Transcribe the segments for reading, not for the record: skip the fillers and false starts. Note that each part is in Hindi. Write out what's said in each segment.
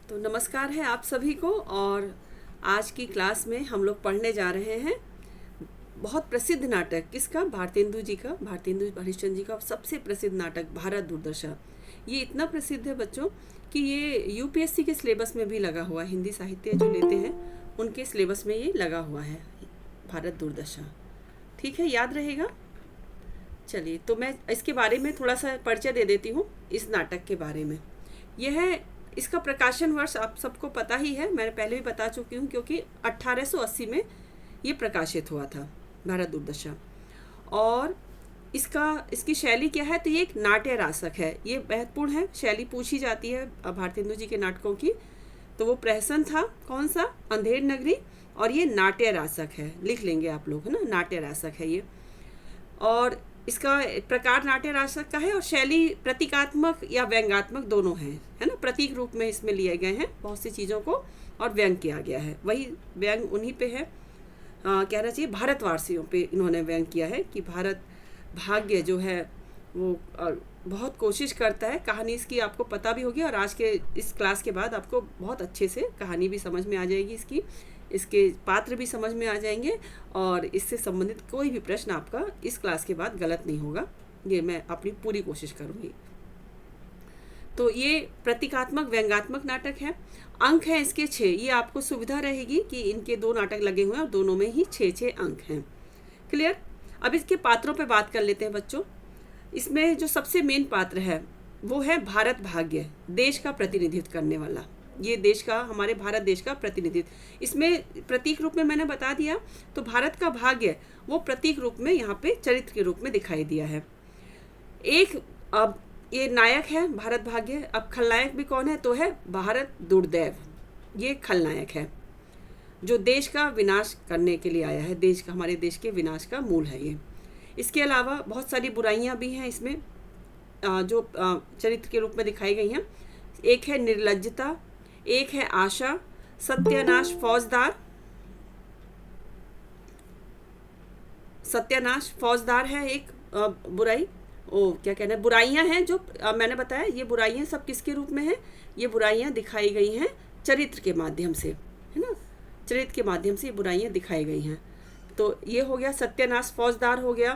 तो नमस्कार है आप सभी को। और आज की क्लास में हम लोग पढ़ने जा रहे हैं बहुत प्रसिद्ध नाटक। किसका? भारतेंदु जी का, भारतेंदु हरिश्चंद्र जी का सबसे प्रसिद्ध नाटक भारत दुर्दशा। ये इतना प्रसिद्ध है बच्चों कि ये यूपीएससी के सिलेबस में भी लगा हुआ है। हिंदी साहित्य जो लेते हैं उनके सिलेबस में ये लगा हुआ है, भारत दुर्दशा। ठीक है, याद रहेगा। चलिए, तो मैं इसके बारे में थोड़ा सा परिचय दे देती हूँ इस नाटक के बारे में। यह है, इसका प्रकाशन वर्ष आप सबको पता ही है, मैंने पहले भी बता चुकी हूँ, क्योंकि 1880 में ये प्रकाशित हुआ था भारत दुर्दशा। और इसकी शैली क्या है? तो ये एक नाट्य रासक है। ये महत्वपूर्ण है, शैली पूछी जाती है भारतेंदु जी के नाटकों की। तो वो प्रहसन था कौन सा? अंधेर नगरी। और ये नाट्य रासक है, लिख लेंगे आप लोग, है ना, नाट्य रासक है ये। और इसका प्रकार नाट्य रासक का है और शैली प्रतीकात्मक या व्यंग्यात्मक दोनों हैं, है ना। प्रतीक रूप में इसमें लिए गए हैं बहुत सी चीज़ों को और व्यंग किया गया है। वही व्यंग उन्हीं पे है, कहना चाहिए भारतवासियों पे इन्होंने व्यंग किया है कि भारत भाग्य जो है वो बहुत कोशिश करता है। कहानी इसकी आपको पता भी होगी और आज के इस क्लास के बाद आपको बहुत अच्छे से कहानी भी समझ में आ जाएगी, इसके पात्र भी समझ में आ जाएंगे और इससे संबंधित कोई भी प्रश्न आपका इस क्लास के बाद गलत नहीं होगा। ये मैं अपनी पूरी कोशिश करूँगी। तो ये प्रतीकात्मक व्यंग्यात्मक नाटक है। अंक हैं इसके 6। ये आपको सुविधा रहेगी कि इनके 2 नाटक लगे हुए हैं और दोनों में ही 6 अंक हैं। क्लियर? अब इसके पात्रों पे बात कर लेते हैं बच्चों। इसमें जो सबसे मेन पात्र है वो है भारत भाग्य, देश का प्रतिनिधित्व करने वाला। ये देश का, हमारे भारत देश का प्रतिनिधित्व इसमें प्रतीक रूप में मैंने बता दिया। तो भारत का भाग्य वो प्रतीक रूप में यहाँ पे चरित्र के रूप में दिखाई दिया है। अब ये नायक है भारत भाग्य। अब खलनायक भी कौन है? तो है भारत दुर्दैव। ये खलनायक है जो देश का विनाश करने के लिए आया है, हमारे देश के विनाश का मूल है ये। इसके अलावा बहुत सारी बुराइयां भी हैं इसमें जो चरित्र के रूप में दिखाई गई हैं। एक है निर्लज्जता, एक है आशा, सत्यानाश फौजदार है एक बुराई। क्या कहना है, बुराइयां हैं जो मैंने बताया। ये बुराइयां सब किसके रूप में हैं? ये बुराइयां दिखाई गई हैं चरित्र के माध्यम से, है ना। चरित्र के माध्यम से ये बुराइयां दिखाई गई हैं। तो ये हो गया सत्यानाश फौजदार हो गया।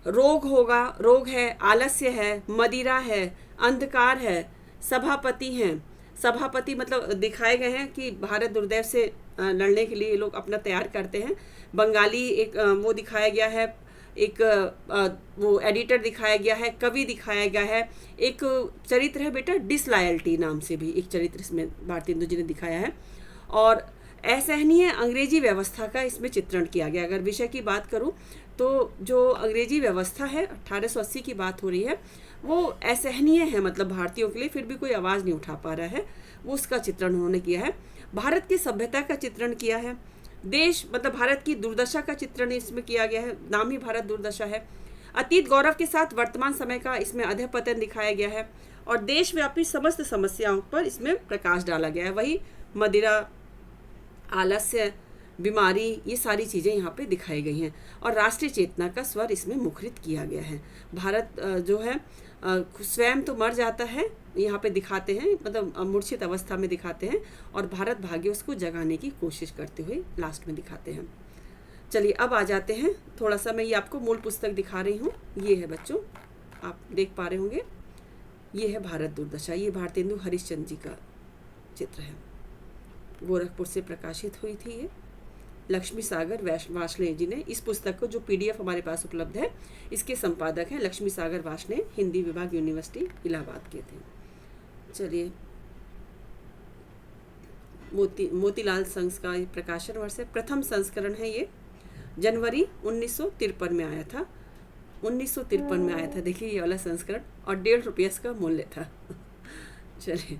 रोग है, आलस्य है, मदिरा है, अंधकार है, सभापति हैं। सभापति मतलब दिखाए गए हैं कि भारत दुर्दैव से लड़ने के लिए लोग अपना तैयार करते हैं। बंगाली एक वो दिखाया गया है, एक वो एडिटर दिखाया गया है, कवि दिखाया गया है। एक चरित्र है बेटा डिसलॉयल्टी नाम से भी एक चरित्र इसमें भारतेंदु जी ने दिखाया है। और असहनीय अंग्रेजी व्यवस्था का इसमें चित्रण किया गया। अगर विषय की बात करूं तो जो अंग्रेजी व्यवस्था है, 1880 की बात हो रही है, वो असहनीय है, मतलब भारतीयों के लिए फिर भी कोई आवाज़ नहीं उठा पा रहा है, वो उसका चित्रण उन्होंने किया है। भारत की सभ्यता का चित्रण किया है। देश मतलब भारत की दुर्दशा का चित्रण इसमें किया गया है, नाम ही भारत दुर्दशा है। अतीत गौरव के साथ वर्तमान समय का इसमें अधःपतन दिखाया गया है और देशव्यापी समस्त समस्याओं पर इसमें प्रकाश डाला गया है। वही मदिरा, आलस्य, बीमारी, ये सारी चीज़ें यहाँ पे दिखाई गई हैं। और राष्ट्रीय चेतना का स्वर इसमें मुखरित किया गया है। भारत जो है स्वयं तो मर जाता है, यहाँ पे दिखाते हैं, मतलब मूर्छित अवस्था में दिखाते हैं और भारत भाग्य उसको जगाने की कोशिश करते हुए लास्ट में दिखाते हैं। चलिए अब आ जाते हैं, थोड़ा सा मैं ये आपको मूल पुस्तक दिखा रही हूँ। ये है बच्चों, आप देख पा रहे होंगे, ये है भारत दुर्दशा। ये भारतेंदु हरिश्चंद्र जी का चित्र है, गोरखपुर से प्रकाशित हुई थी ये। लक्ष्मी सागर वार्ष्णेय जी ने इस पुस्तक को, जो पीडीएफ हमारे पास उपलब्ध है, इसके संपादक हैं लक्ष्मी सागर वार्ष्णेय, हिंदी विभाग, यूनिवर्सिटी इलाहाबाद के थे। चलिए, मोतीलाल संघ का प्रकाशन वर्ष है, प्रथम संस्करण है ये, जनवरी 1953 में आया था। 1953 में आया था, देखिए ये वाला संस्करण, और 1.5 रुपये इसका मूल्य था। चलिए,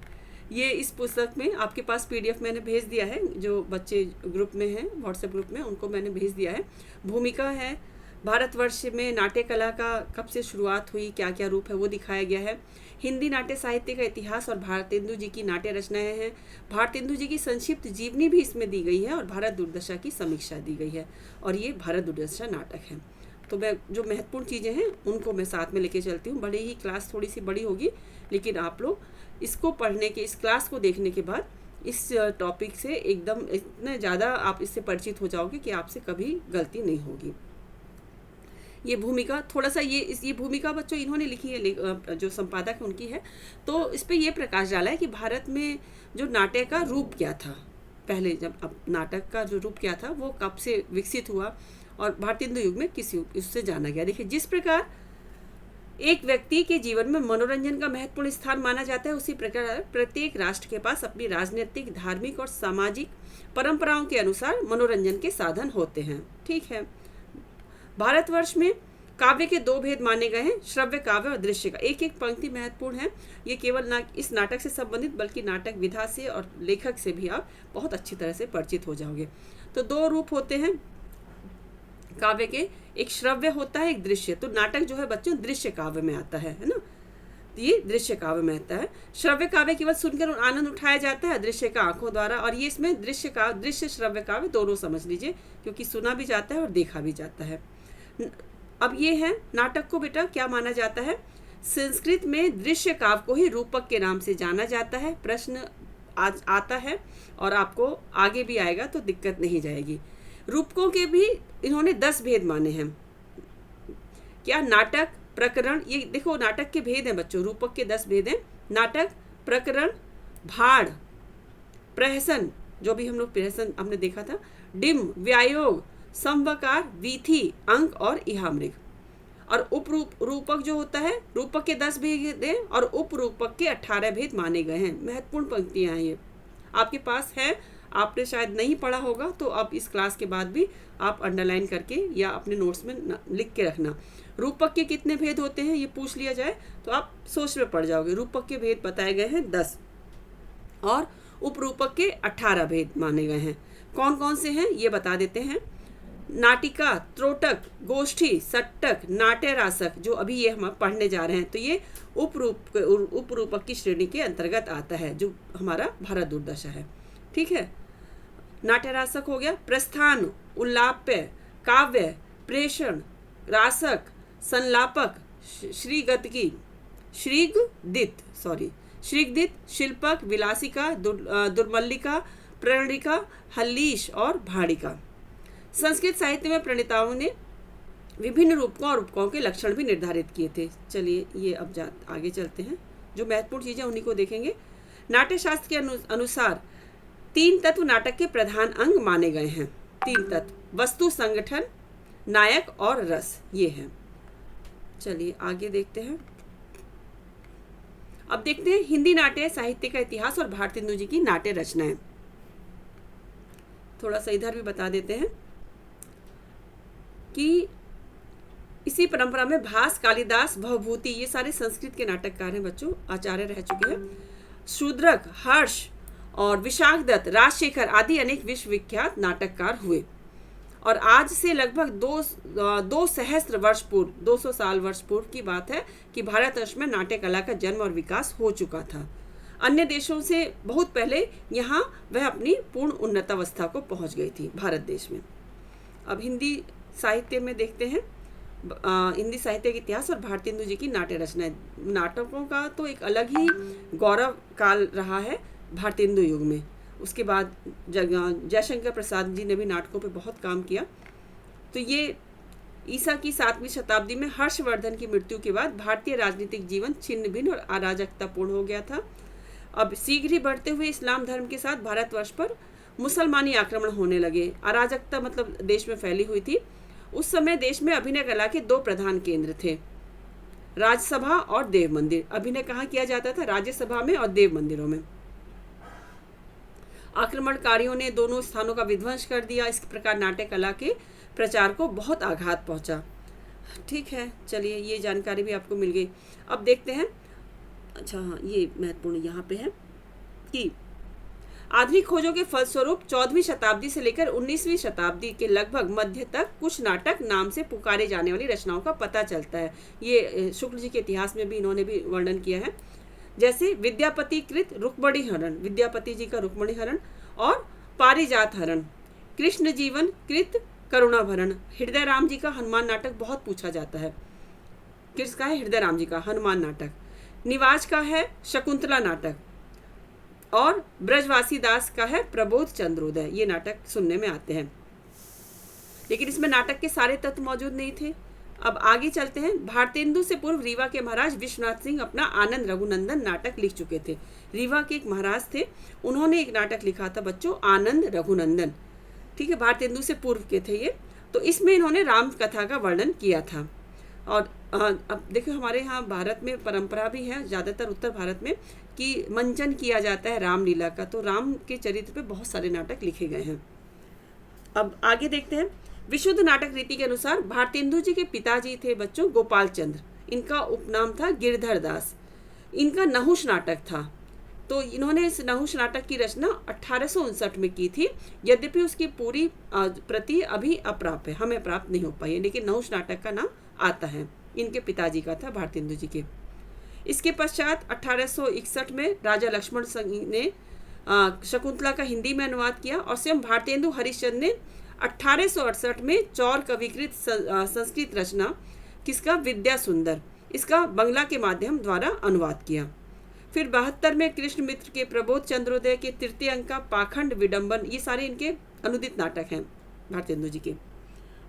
ये इस पुस्तक में आपके पास पीडीएफ मैंने भेज दिया है, जो बच्चे ग्रुप में हैं, व्हाट्सएप ग्रुप में, उनको मैंने भेज दिया है। भूमिका है, भारतवर्ष में नाट्य कला का कब से शुरुआत हुई, क्या क्या रूप है वो दिखाया गया है। हिंदी नाट्य साहित्य का इतिहास और भारतेंदु जी की नाट्य रचनाएं हैं। भारतेंदु जी की संक्षिप्त जीवनी भी इसमें दी गई है और भारत दुर्दशा की समीक्षा दी गई है। और ये भारत दुर्दशा नाटक है। तो मैं जो महत्वपूर्ण चीज़ें हैं उनको मैं साथ में लेके चलती हूँ। भले ही क्लास थोड़ी सी बड़ी होगी, लेकिन आप लोग इसको पढ़ने के, इस क्लास को देखने के बाद इस टॉपिक से एकदम इतने ज़्यादा आप इससे परिचित हो जाओगे कि आपसे कभी गलती नहीं होगी। ये भूमिका थोड़ा सा ये भूमिका बच्चों इन्होंने लिखी है, जो संपादक है उनकी है। तो इस पे ये प्रकाश डाला है कि भारत में जो नाट्य का रूप क्या था पहले, जब अब नाटक का जो रूप क्या था वो कब से विकसित हुआ और भारतीय हिंदू युग में किस युग उससे जाना गया। देखिए, जिस प्रकार एक व्यक्ति के जीवन में मनोरंजन का महत्वपूर्ण स्थान माना जाता है, उसी प्रकार प्रत्येक राष्ट्र के पास अपनी राजनीतिक, धार्मिक और सामाजिक परंपराओं के अनुसार मनोरंजन के साधन होते हैं। ठीक है, भारतवर्ष में काव्य के दो भेद माने गए हैं, श्रव्य काव्य और दृश्य का। एक एक पंक्ति महत्वपूर्ण है। ये केवल इस नाटक से संबंधित बल्कि नाटक विधा से और लेखक से भी आप बहुत अच्छी तरह से परिचित हो जाओगे। तो दो रूप होते हैं काव्य के, एक श्रव्य होता है, एक दृश्य। तो नाटक जो है बच्चों दृश्य काव्य में आता है ना, ये दृश्य काव्य में आता है। श्रव्य काव्य केवल सुनकर आनंद उठाया जाता है, दृश्य का आंखों द्वारा। और ये इसमें दृश्य श्रव्य काव्य दोनों समझ लीजिए, क्योंकि सुना भी जाता है और देखा भी जाता है। अब ये है नाटक को बेटा क्या माना जाता है। संस्कृत में दृश्य काव्य को ही रूपक के नाम से जाना जाता है। प्रश्न आता है और आपको आगे भी आएगा तो दिक्कत नहीं जाएगी। रूपकों के भी इन्होंने 10 भेद माने हैं। क्या? नाटक, प्रकरण। ये देखो नाटक के भेद हैं बच्चों, रूपक के 10 भेद हैं। नाटक, प्रकरण, भाड़, प्रहसन, जो भी हम लोग प्रहसन हमने देखा था, डिम, व्यायोग, संवकार, वीथी, अंक और इहामृग। और रूपक जो होता है, रूपक के 10 भेद हैं और उप रूपक के 18 भेद माने गए हैं। महत्वपूर्ण पंक्तियां हैं ये, आपके पास है, आपने शायद नहीं पढ़ा होगा तो अब इस क्लास के बाद भी आप अंडरलाइन करके या अपने नोट्स में लिख के रखना। रूपक के कितने भेद होते हैं ये पूछ लिया जाए तो आप सोच में पड़ जाओगे। रूपक के भेद बताए गए हैं 10 और उपरूपक के 18 भेद माने गए हैं। कौन कौन से हैं ये बता देते हैं। नाटिका, त्रोटक, गोष्ठी, सट्टक, नाट्य रासक, जो अभी ये हम पढ़ने जा रहे हैं, तो ये उपरूपक की श्रेणी के अंतर्गत आता है, जो हमारा भारत दुर्दशा है। ठीक है, नाट्य रासक हो गया। प्रस्थान, उल्लाप्य, काव्य, प्रेषण, रासक, संलापक, श्रीगदित, शिल्पक, विलासिका, दुर्मल्लिका, प्रणिका, हल्लीश और भाड़िका। संस्कृत साहित्य में प्रणेताओं ने विभिन्न रूपकों और उपकों के लक्षण भी निर्धारित किए थे। चलिए ये अब आगे चलते हैं, जो महत्वपूर्ण चीजें उन्हीं को देखेंगे। नाट्य शास्त्र के अनुसार 3 तत्व नाटक के प्रधान अंग माने गए हैं। 3 तत्व, वस्तु, संगठन, नायक और रस, ये हैं। चलिए आगे देखते हैं। अब देखते हैं हिंदी नाट्य साहित्य का इतिहास और भारतेंदु जी की नाट्य रचनाएं। थोड़ा सा इधर भी बता देते हैं कि इसी परंपरा में भास, कालिदास, भवभूति, ये सारे संस्कृत के नाटककार हैं बच्चों, आचार्य रह चुके हैं। शूद्रक, हर्ष और विशाखदत्त, राजशेखर आदि अनेक विश्वविख्यात नाटककार हुए। और आज से लगभग 200 साल वर्ष पूर्व की बात है कि भारतवर्ष में नाट्य कला का जन्म और विकास हो चुका था। अन्य देशों से बहुत पहले यहाँ वह अपनी पूर्ण उन्नतावस्था को पहुँच गई थी भारत देश में। अब हिंदी साहित्य में देखते हैं, हिंदी साहित्य के इतिहास और भारतेंदु जी की नाट्य रचनाएं। नाटकों का तो एक अलग ही गौरव काल रहा है भारतेंदु युग में। उसके बाद जयशंकर प्रसाद जी ने भी नाटकों पे बहुत काम किया। तो ये ईसा की 7वीं शताब्दी में हर्षवर्धन की मृत्यु के बाद भारतीय राजनीतिक जीवन छिन्न भिन्न और अराजकतापूर्ण हो गया था। अब शीघ्र ही बढ़ते हुए इस्लाम धर्म के साथ भारतवर्ष पर मुसलमानी आक्रमण होने लगे। अराजकता मतलब देश में फैली हुई थी। उस समय देश में अभिनय कला के 2 प्रधान केंद्र थे, राज्यसभा और देव मंदिर। अभिनय कहाँ किया जाता था? राज्यसभा में और देव मंदिरों में। आक्रमणकारियों ने दोनों स्थानों का विध्वंस कर दिया। इस प्रकार नाट्य कला के प्रचार को बहुत आघात पहुंचा। ठीक है, चलिए ये जानकारी भी आपको मिल गई। अब देखते हैं, अच्छा हाँ, ये महत्वपूर्ण यहाँ पे है कि आधुनिक खोजों के फलस्वरूप 14वीं शताब्दी से लेकर 19वीं शताब्दी के लगभग मध्य तक कुछ नाटक नाम से पुकारे जाने वाली रचनाओं का पता चलता है। ये शुक्ल जी के इतिहास में भी इन्होंने भी वर्णन किया है। जैसे विद्यापति कृत रुक्मणी हरण, विद्यापति जी का रुक्मणी हरण, और पारिजात हरण, कृष्ण जीवन कृत करुणाभरण। हृदय राम जी का हनुमान नाटक बहुत पूछा जाता है। किसका है? हृदय राम जी का हनुमान नाटक। निवाज का है शकुंतला नाटक। और ब्रजवासी दास का है प्रबोध चंद्रोदय। ये नाटक सुनने में आते हैं, लेकिन इसमें नाटक के सारे तत्व मौजूद नहीं थे। अब आगे चलते हैं। भारतेंदु से पूर्व रीवा के महाराज विश्वनाथ सिंह अपना आनंद रघुनंदन नाटक लिख चुके थे। रीवा के एक महाराज थे, उन्होंने एक नाटक लिखा था बच्चों, आनंद रघुनंदन। ठीक है, भारतेंदु से पूर्व के थे ये। तो इसमें इन्होंने राम कथा का वर्णन किया था। और अब देखो, हमारे यहाँ भारत में परंपरा भी है, ज़्यादातर उत्तर भारत में, कि मंचन किया जाता है रामलीला का। तो राम के चरित्र पे बहुत सारे नाटक लिखे गए हैं। अब आगे देखते हैं। विशुद्ध नाटक रीति के अनुसार भारतेंदु जी के पिताजी थे बच्चों गोपाल चंद्र, इनका उपनाम था गिरधर दास। इनका नहुष नाटक था। तो इन्होंने इस नहुष नाटक की रचना 1859 में की थी। यद्यपि उसकी पूरी प्रति अभी अप्राप्त है, हमें प्राप्त नहीं हो पाई है, लेकिन नहुष नाटक का नाम आता है। इनके पिताजी का था, भारतेंदु जी के। इसके पश्चात 1861 में राजा लक्ष्मण सिंह ने शकुंतला का हिंदी में अनुवाद किया और स्वयं भारतेंदु हरिश्चंद्र ने 1868 में चौर कविकृत संस्कृत रचना किसका, विद्या सुंदर, इसका बंगला के माध्यम द्वारा अनुवाद किया। फिर 72 में कृष्ण मित्र के प्रबोध चंद्रोदय के तृतीय अंक का पाखंड विडंबन, ये सारे इनके अनुदित नाटक हैं भारतेंदु जी के।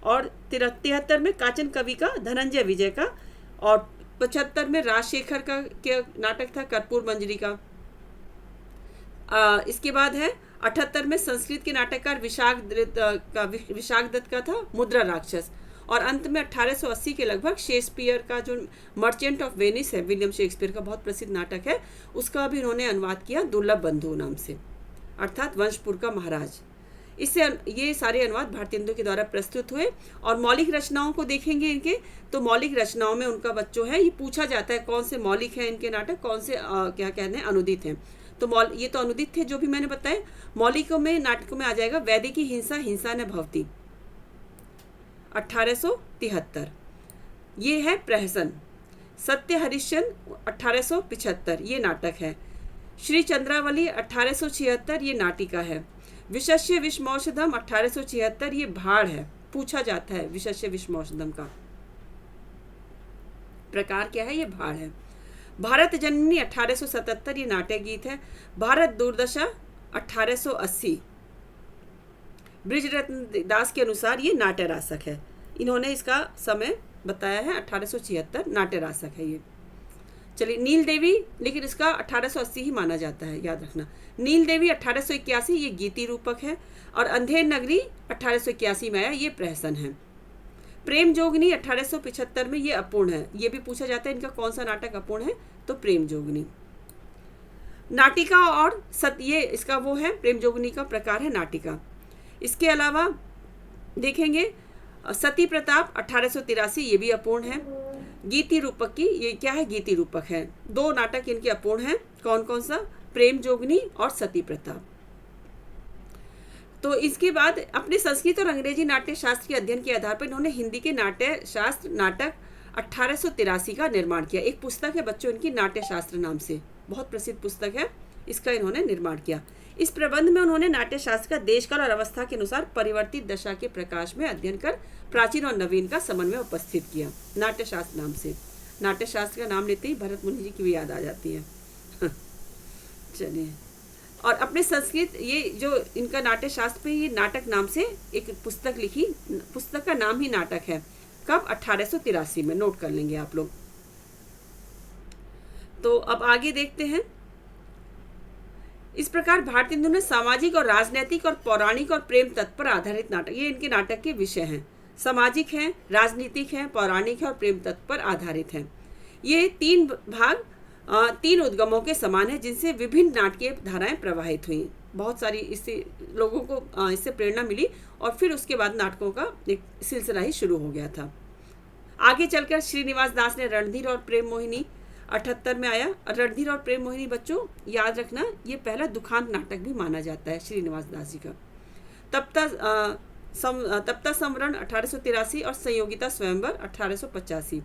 और 73 में काचन कवि का धनंजय विजय का, और 75 में राजशेखर का के नाटक था कर्पूर मंजरी का। इसके बाद है 78 में संस्कृत के नाटककार विशाख दत्त का था मुद्रा राक्षस। और अंत में 1880 के लगभग शेक्सपियर का जो मर्चेंट ऑफ वेनिस है, विलियम शेक्सपियर का बहुत प्रसिद्ध नाटक है, उसका भी इन्होंने अनुवाद किया दुर्लभ बंधु नाम से, अर्थात वंशपुर का महाराज। इससे ये सारे अनुवाद भारतेंदु के द्वारा प्रस्तुत हुए। और मौलिक रचनाओं को देखेंगे इनके, तो मौलिक रचनाओं में उनका बच्चों है, ये पूछा जाता है कौन से मौलिक हैं इनके नाटक, कौन से क्या कहते हैं अनुदित हैं। तो ये तो अनुदित थे जो भी मैंने बताए। मौलिकों में नाटकों में आ जाएगा वैदिकी हिंसा, हिंसा न भवती 1873, ये है प्रहसन। सत्य हरिश्चंद्र 1875, ये नाटक है। श्री चंद्रावली 1876, ये नाटिका है। विशस्य विषमौषधम 1876, ये भाड़ है, पूछा जाता है विशस्य विषमौषधम का प्रकार क्या है, ये भाड़ है। भारत जननी 1877, ये नाट्य गीत है। भारत दुर्दशा 1880, बृजरत्न दास के अनुसार ये नाट्य रासक है। इन्होंने इसका समय बताया है 1876, नाट्य रासक है ये। चलिए नील देवी, लेकिन इसका 1880 ही माना जाता है, याद रखना। नील देवी 1881, ये गीति रूपक है। और अंधेर नगरी 1881 में आया, ये प्रहसन है। प्रेम जोगनी 1875 में, ये अपूर्ण है। ये भी पूछा जाता है इनका कौन सा नाटक अपूर्ण है, तो प्रेम जोगनी। नाटिका और ये इसका वो है, प्रेम जोगनी का प्रकार है नाटिका। इसके अलावा देखेंगे सती प्रताप 1883, ये भी अपूर्ण है। गीति रूपक की, ये क्या है, गीति रूपक है। दो नाटक इनके अपूर्ण हैं, कौन कौन सा, प्रेम जोगनी और सती प्रताप। तो इसके बाद अपने संस्कृत और अंग्रेजी नाट्य शास्त्र के अध्ययन के आधार पर इन्होंने हिंदी के नाट्य शास्त्र नाटक 1883 का निर्माण किया। एक पुस्तक है बच्चों इनकी, नाट्य शास्त्र नाम से, बहुत प्रसिद्ध पुस्तक है, इसका इन्होंने निर्माण किया। इस प्रबंध में उन्होंने नाट्य शास्त्र का देशकाल और अवस्था के अनुसार परिवर्तित दशा के प्रकाश में अध्ययन कर प्राचीन और नवीन का समन्वय उपस्थित किया। नाट्य शास्त्र नाम से, नाट्य शास्त्र का नाम लेते ही भरत मुनि जी की भी याद आ जाती है। चलिए, और अपने संस्कृत, ये जो इनका नाट्य शास्त्र पे ये नाटक नाम से एक पुस्तक लिखी, पुस्तक का नाम ही नाटक है। कब, 1883 में, नोट कर लेंगे आप लोग। तो अब आगे देखते हैं। इस प्रकार भारतेंदु ने सामाजिक और राजनैतिक और पौराणिक और प्रेम तत्व पर आधारित नाटक, ये इनके नाटक के विषय हैं। सामाजिक हैं, राजनीतिक हैं, पौराणिक है और प्रेम तत्व पर आधारित हैं। ये तीन भाग तीन उद्गमों के समान है, जिनसे विभिन्न नाटकीय धाराएं प्रवाहित हुई। बहुत सारी इससे लोगों को इससे प्रेरणा मिली और फिर उसके बाद नाटकों का एक सिलसिला ही शुरू हो गया था। आगे चलकर श्रीनिवास दास ने रणधीर और प्रेम मोहिनी 78 में आया। रणधीर और प्रेम मोहिनी बच्चों याद रखना, ये पहला दुखांत नाटक भी माना जाता है श्रीनिवास दास जी का। तप्ता समरण 1883 और संयोगिता स्वयंवर 1885।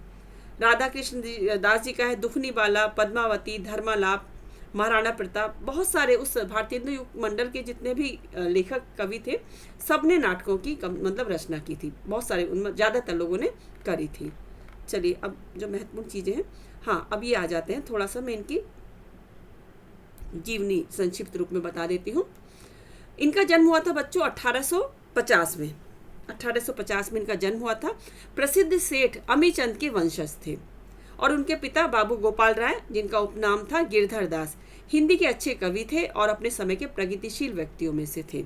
राधा कृष्ण दास जी का है दुखनी बाला, पद्मावती, धर्मालाप, महाराणा प्रताप। बहुत सारे उस भारतेंदु युग मंडल के जितने भी लेखक कवि थे, सब ने नाटकों की मतलब रचना की थी। बहुत सारे, उनमें ज़्यादातर लोगों ने करी थी। चलिए अब जो महत्वपूर्ण चीज़ें हैं, हाँ अब ये आ जाते हैं, थोड़ा सा मैं इनकी जीवनी संक्षिप्त रूप में बता देती हूँ। इनका जन्म हुआ था बच्चों 1850 में। 1850 में इनका जन्म हुआ था। प्रसिद्ध सेठ अमीचंद के वंशज थे और उनके पिता बाबू गोपाल राय, जिनका उपनाम था गिरधर दास, हिंदी के अच्छे कवि थे और अपने समय के प्रगतिशील व्यक्तियों में से थे।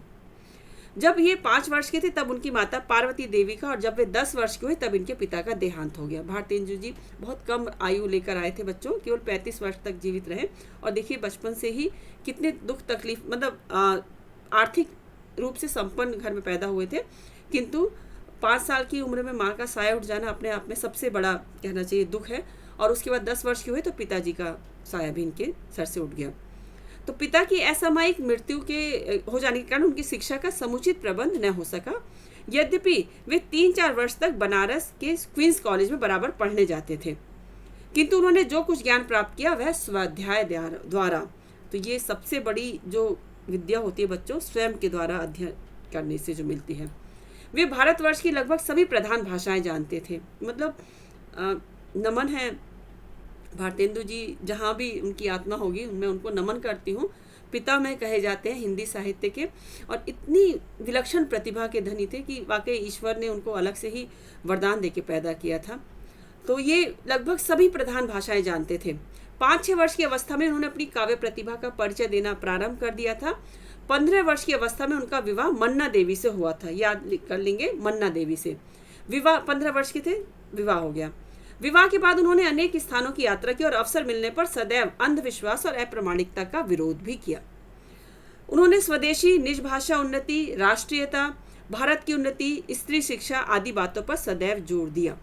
जब ये 5 वर्ष के थे तब उनकी माता पार्वती देवी का, और जब वे 10 वर्ष के हुए तब इनके पिता का देहांत हो गया। भारतेंदु जी बहुत कम आयु लेकर आए थे बच्चों, केवल 35 वर्ष तक जीवित रहे। और देखिए बचपन से ही कितने दुख तकलीफ, मतलब आर्थिक रूप से संपन्न घर में पैदा हुए थे, किंतु 5 साल की उम्र में माँ का साया उठ जाना अपने आप में सबसे बड़ा कहना चाहिए दुख है। और उसके बाद 10 वर्ष के हुए तो पिताजी का साया भी इनके सर से उठ गया। तो पिता की असामयिक मृत्यु के हो जाने के कारण उनकी शिक्षा का समुचित प्रबंध न हो सका। यद्यपि वे 3-4 वर्ष तक बनारस के क्वींस कॉलेज में बराबर पढ़ने जाते थे, किंतु उन्होंने जो कुछ ज्ञान प्राप्त किया वह स्वाध्याय द्वारा। तो ये सबसे बड़ी जो विद्या होती है बच्चों, स्वयं के द्वारा अध्ययन करने से जो मिलती है। वे भारतवर्ष की लगभग सभी प्रधान भाषाएं जानते थे। मतलब नमन है भारतेंदु जी, जहाँ भी उनकी आत्मा होगी मैं उनको नमन करती हूँ। पिता में कहे जाते हैं हिंदी साहित्य के, और इतनी विलक्षण प्रतिभा के धनी थे कि वाकई ईश्वर ने उनको अलग से ही वरदान देके पैदा किया था। तो ये लगभग सभी प्रधान भाषाएं जानते थे। 5-6 वर्ष की अवस्था में उन्होंने अपनी काव्य प्रतिभा का परिचय देना प्रारंभ कर दिया था। 15 वर्ष की अवस्था में उनका विवाह मन्ना देवी से हुआ था, याद कर लेंगे, मन्ना देवी से विवाह। 15 वर्ष के थे, विवाह हो गया। विवाह के बाद उन्होंने अनेक स्थानों की यात्रा की और अवसर मिलने पर सदैव अंधविश्वास और अप्रामाणिकता का विरोध भी किया। उन्होंने स्वदेशी, निज भाषा उन्नति, राष्ट्रीयता, भारत की उन्नति, स्त्री शिक्षा आदि बातों पर सदैव जोर दिया।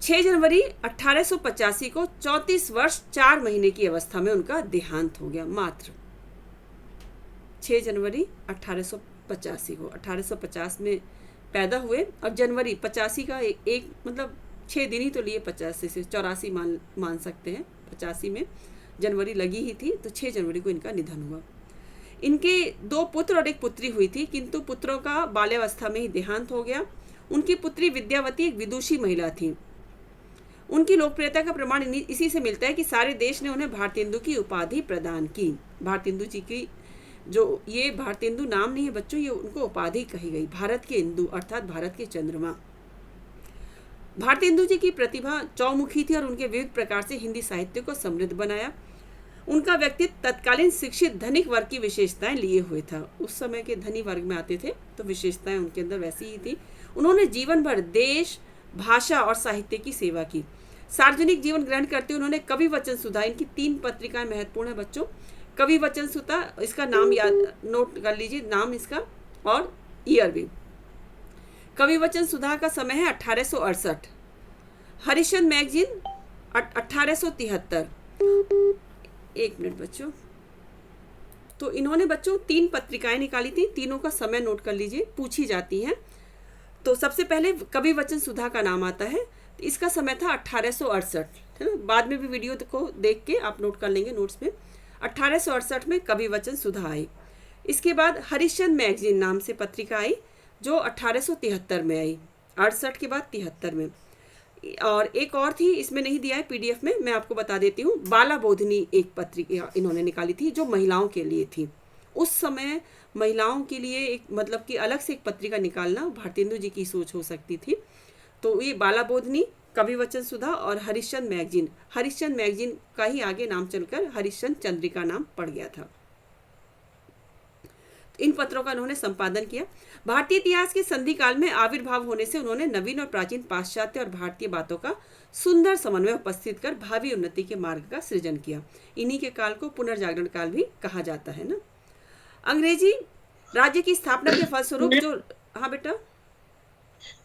6 जनवरी 1885 को 34 वर्ष 4 महीने की अवस्था में उनका देहांत हो गया। मात्र 6 जनवरी 1885 को, 1850 में पैदा हुए और जनवरी 85 का एक मतलब 6 दिन ही तो लिए, 85 से 84 मान सकते हैं। 85 में जनवरी लगी ही थी, तो 6 जनवरी को इनका निधन हुआ। इनके 2 पुत्र और 1 पुत्री हुई थी, किंतु पुत्रों का बाल्यावस्था में ही देहांत हो गया। उनकी पुत्री विद्यावती एक विदुषी महिला थी। उनकी लोकप्रियता का प्रमाण इसी से मिलता है कि सारे देश ने उन्हें भारतेंदु की उपाधि प्रदान की। भारतेंदु जी की जो ये भारतेंदु नाम नहीं है बच्चों, ये उनको उपाधि कही गई, भारत के इंदु अर्थात भारत के चंद्रमा। भारतेंदु जी की प्रतिभा चौमुखी थी और उनके विविध प्रकार से हिंदी साहित्य को समृद्ध बनाया। उनका व्यक्तित्व तत्कालीन शिक्षित धनिक वर्ग की विशेषताएं लिए हुए था। उस समय के धनी वर्ग में आते थे तो विशेषताएं उनके अंदर वैसी ही थी। उन्होंने जीवन भर देश, भाषा और साहित्य की सेवा की। सार्वजनिक जीवन ग्रहण करते उन्होंने कवि वचन सुधा, इनकी 3 पत्रिकाएं महत्वपूर्ण है बच्चों। कवि वचन सुधा, इसका नाम याद नोट कर लीजिए, नाम इसका और ईयर भी। कवि वचन सुधा का समय है 1868। हरिश्चंद्र मैगजीन 1873। एक मिनट बच्चों, तो इन्होंने बच्चों 3 पत्रिकाएं निकाली थी, तीनों का समय नोट कर लीजिए, पूछी जाती हैं। तो सबसे पहले कवि वचन सुधा का नाम आता है, इसका समय था 1868, है ना। बाद में भी वीडियो को देख के आप नोट कर लेंगे नोट्स में। 1868 में कवि वचन सुधा आई। इसके बाद हरिश्चंद्र मैगजीन नाम से पत्रिका आई जो 1873 में आई, 68 के बाद 73 में। और एक और थी, इसमें नहीं दिया है पीडीएफ में, मैं आपको बता देती हूँ। बाला बोधनी एक पत्रिका इन्होंने निकाली थी जो महिलाओं के लिए थी। उस समय महिलाओं के लिए एक मतलब कि अलग से एक पत्रिका निकालना भारतेंदु जी की सोच हो सकती थी। तो ये बाला बोधनी, कवि वचन सुधा और हरिश्चंद्र मैगजीन। हरिश्चंद्र मैगजीन का ही आगे नाम चलकर हरिश्चंद्र चंद्रिका नाम पड़ गया था। इन पत्रों का उन्होंने संपादन किया। भारतीय इतिहास के संधि काल में आविर्भाव होने से उन्होंने नवीन और प्राचीन पाश्चात्य और भारतीय बातों का सुंदर समन्वय उपस्थित कर भावी उन्नति के मार्ग का सृजन किया। इन्हीं के काल को पुनर्जागरण काल भी कहा जाता है ना। अंग्रेजी राज्य की स्थापना के फलस्वरूप जो, हाँ बेटा,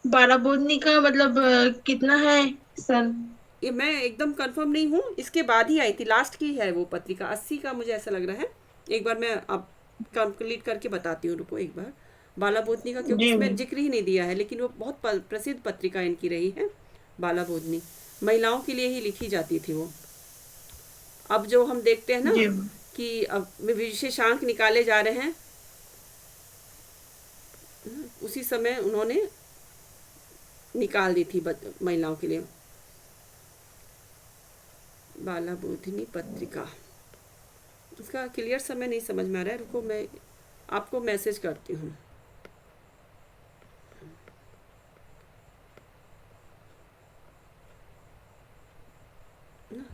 बाला बोधनी का मतलब कितना है सन? ये मैं एकदम कंफर्म नहीं हूँ, इसके बाद ही आई थी, लास्ट की है वो पत्रिका, 80 का मुझे ऐसा लग रहा है। एक बार मैं अब कंप्लीट करके बताती हूँ, रुको एक बार। बाला बोधनी का क्योंकि जी इसमें मैम। जिक्र ही नहीं दिया है, लेकिन वो बहुत प्रसिद्ध पत्रिका इनकी रही है बाला बोधनी। महिलाओं के लिए ही लिखी जाती थी वो। अब जो हम देखते हैं ना जी मैम। कि अब विशेषांक निकाले जा रहे हैं, उसी समय उन्होंने निकाल दी थी महिलाओं के लिए। बाला बोधिनी पत्रिका, इसका क्लियर समय नहीं समझ में आ रहा है, रुको मैं आपको मैसेज करती हूँ।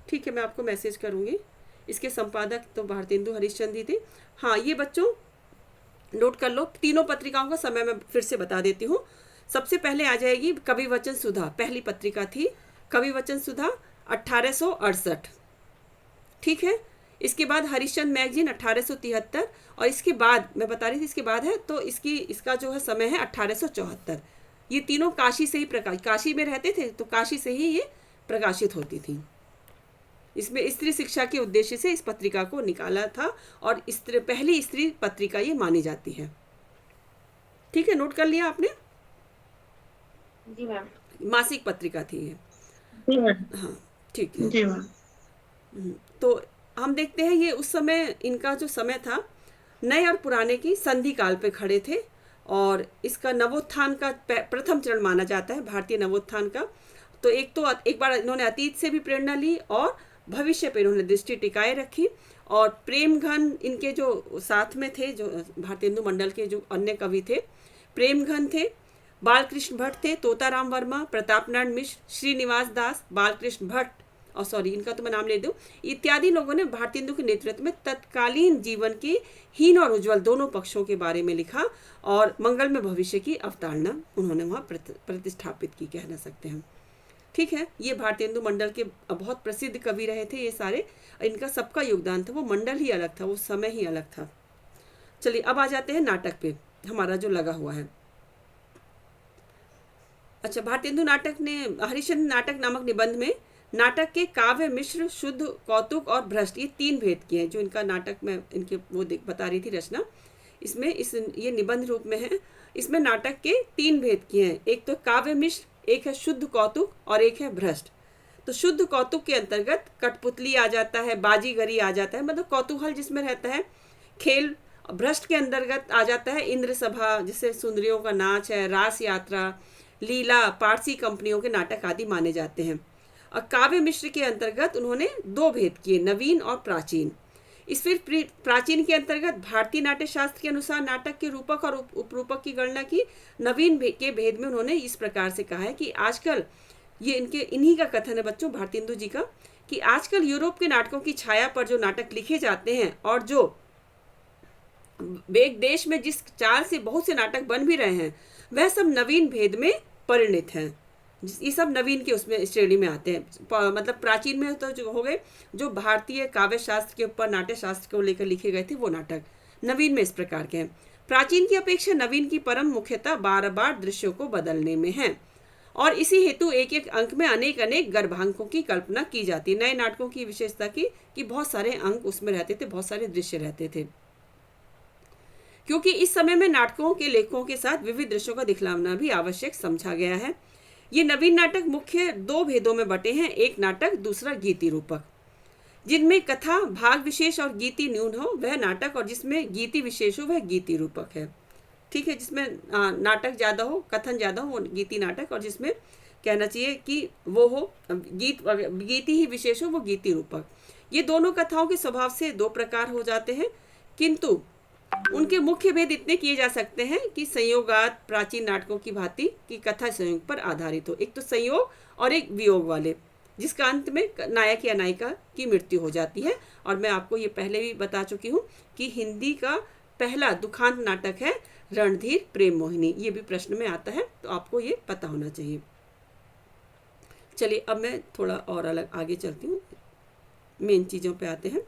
ठीक है, मैं आपको मैसेज करूँगी। इसके संपादक तो भारतेंदु हरिश्चंद्र जी थे। हाँ, ये बच्चों नोट कर लो, तीनों पत्रिकाओं का समय मैं फिर से बता देती हूँ। सबसे पहले आ जाएगी कवि वचन सुधा, पहली पत्रिका थी कवि वचन सुधा 1868, ठीक है। इसके बाद हरिश्चंद्र मैगजीन 1873, और इसके बाद मैं बता रही थी इसके बाद है, तो इसका जो है समय है 1874। ये तीनों काशी से ही काशी में रहते थे, तो काशी से ही ये प्रकाशित होती थी। इसमें स्त्री शिक्षा के उद्देश्य से इस पत्रिका को निकाला था, और पहली स्त्री पत्रिका ये मानी जाती है। ठीक है, नोट कर लिया आपने? जी मैम। मासिक पत्रिका थी ये। जी मैम। हाँ, ठीक है। जी मैम। तो हम देखते हैं ये उस समय इनका जो समय था, नए और पुराने की संधि काल पे खड़े थे, और इसका नवोत्थान का प्रथम चरण माना जाता है, भारतीय नवोत्थान का। तो एक बार इन्होंने अतीत से भी प्रेरणा ली और भविष्य पे इन्होंने दृष्टि टिकाए रखी। और प्रेम घन इनके जो साथ में थे, जो भारतेंदु मंडल के जो अन्य कवि थे, प्रेम घन थे, बालकृष्ण भट्ट थे, तोताराम वर्मा, प्रताप नारायण मिश्र, श्रीनिवास दास, बालकृष्ण भट्ट, और सॉरी इनका तो मैं नाम ले दूं, इत्यादि लोगों ने भारतेंदु के नेतृत्व में तत्कालीन जीवन के हीन और उज्जवल दोनों पक्षों के बारे में लिखा, और मंगल में भविष्य की अवतारणा उन्होंने वहाँ प्रतिष्ठापित की, कह ना सकते हैं। ठीक है, ये भारतेंदु मंडल के बहुत प्रसिद्ध कवि रहे थे ये सारे। इनका सबका योगदान था, वो मंडल ही अलग था, वो समय ही अलग था। चलिए अब आ जाते हैं नाटक पे, हमारा जो लगा हुआ है। अच्छा, भारतेंदु नाटक ने हरिश्चंद्र नाटक नामक निबंध में नाटक के काव्य, मिश्र, शुद्ध, कौतुक और भ्रष्ट, ये 3 भेद किए हैं। जो इनका नाटक में इनके वो बता रही थी रचना, इसमें ये निबंध रूप में है। इसमें नाटक के 3 भेद किए हैं, एक तो काव्य मिश्र, एक है शुद्ध कौतुक, और एक है भ्रष्ट। तो शुद्ध कौतुक के अंतर्गत कठपुतली आ जाता है, बाजीगरी आ जाता है, मतलब कौतूहल जिसमें रहता है, खेल। भ्रष्ट के अंतर्गत आ जाता है इंद्र सभा, जिससे सुंदरियों का नाच है, रास यात्रा, लीला, पारसी कंपनियों के नाटक आदि माने जाते हैं। और काव्य मिश्र के अंतर्गत उन्होंने 2 भेद किए, नवीन और प्राचीन। इस फिर प्राचीन के अंतर्गत भारतीय नाट्य शास्त्र के अनुसार नाटक के रूपक और उपरूपक की गणना की। नवीन के भेद में उन्होंने इस प्रकार से कहा है कि आजकल ये इन्हीं का कथन है बच्चों, भारतेंदु जी का, कि आजकल यूरोप के नाटकों की छाया पर जो नाटक लिखे जाते हैं, और जो एक देश में जिस चाल से बहुत से नाटक बन भी रहे हैं, वह सब नवीन भेद में परिणित हैं। ये सब नवीन के उसमें श्रेणी में आते हैं। मतलब प्राचीन में तो जो हो गए, जो भारतीय काव्य शास्त्र के ऊपर नाट्य शास्त्र को लेकर लिखे गए थे वो नाटक। नवीन में इस प्रकार के हैं। प्राचीन की अपेक्षा नवीन की परम मुख्यता बार दृश्यों को बदलने में है, और इसी हेतु एक एक अंक में अनेक अनेक गर्भांकों की कल्पना की जाती है। नए नाटकों की विशेषता की कि बहुत सारे अंक उसमें रहते थे, बहुत सारे दृश्य रहते थे, क्योंकि इस समय में नाटकों के लेखकों के साथ विविध दृश्यों का दिखलाना भी आवश्यक समझा गया है। ये नवीन नाटक मुख्य 2 भेदों में बटे हैं, एक नाटक, दूसरा गीति रूपक। जिनमें कथा भाग विशेष और गीति न्यून हो वह नाटक, और जिसमें गीति विशेष हो वह गीति रूपक है। ठीक है, जिसमें नाटक ज़्यादा हो, कथन ज़्यादा हो, वो गीति नाटक, और जिसमें कहना चाहिए कि वो हो गीति ही विशेष हो, वो गीति रूपक। ये दोनों कथाओं के स्वभाव से 2 प्रकार हो जाते हैं, किंतु उनके मुख्य भेद इतने किए जा सकते हैं कि संयोगात प्राचीन नाटकों की भांति की कथा संयोग पर आधारित हो। एक तो संयोग और एक वियोग वाले, जिसका अंत में नायक या नायिका की मृत्यु हो जाती है। और मैं आपको ये पहले भी बता चुकी हूँ कि हिंदी का पहला दुखांत नाटक है रणधीर प्रेम मोहिनी। ये भी प्रश्न में आता है, तो आपको ये पता होना चाहिए। चलिए अब मैं थोड़ा और अलग आगे चलती हूँ, मेन चीज़ों पे आते हैं।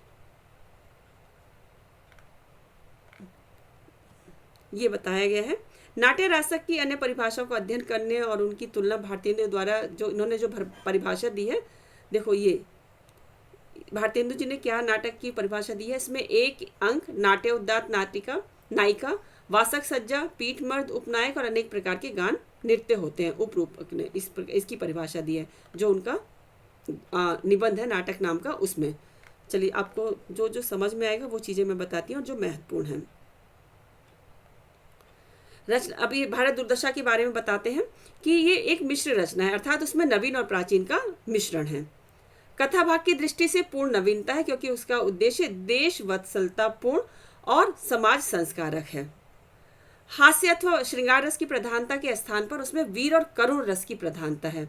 ये बताया गया है, नाट्य रासक की अन्य परिभाषाओं को अध्ययन करने और उनकी तुलना भारतेंदु द्वारा जो इन्होंने जो परिभाषा दी है, देखो ये भारतेंदु जी ने क्या नाटक की परिभाषा दी है। इसमें 1 अंक, नाट्य उद्दात नाटिका, नायिका, वासक सज्जा, पीठ मर्द, उपनायक और अनेक प्रकार के गान नृत्य होते हैं। उपरूपक ने इसकी परिभाषा दी है, जो उनका निबंध है नाटक नाम का, उसमें। चलिए आपको जो जो समझ में आएगा वो चीज़ें मैं बताती हूँ जो महत्वपूर्ण हैं। अभी भारत दुर्दशा के बारे में बताते हैं कि ये एक मिश्र रचना है, अर्थात उसमें नवीन और प्राचीन का मिश्रण है। कथा भाग की दृष्टि से पूर्ण नवीनता है क्योंकि उसका उद्देश्य देश वत्सलतापूर्ण और समाज संस्कारक है। हास्य अथवा श्रृंगार रस की प्रधानता के स्थान पर उसमें वीर और करुण रस की प्रधानता है।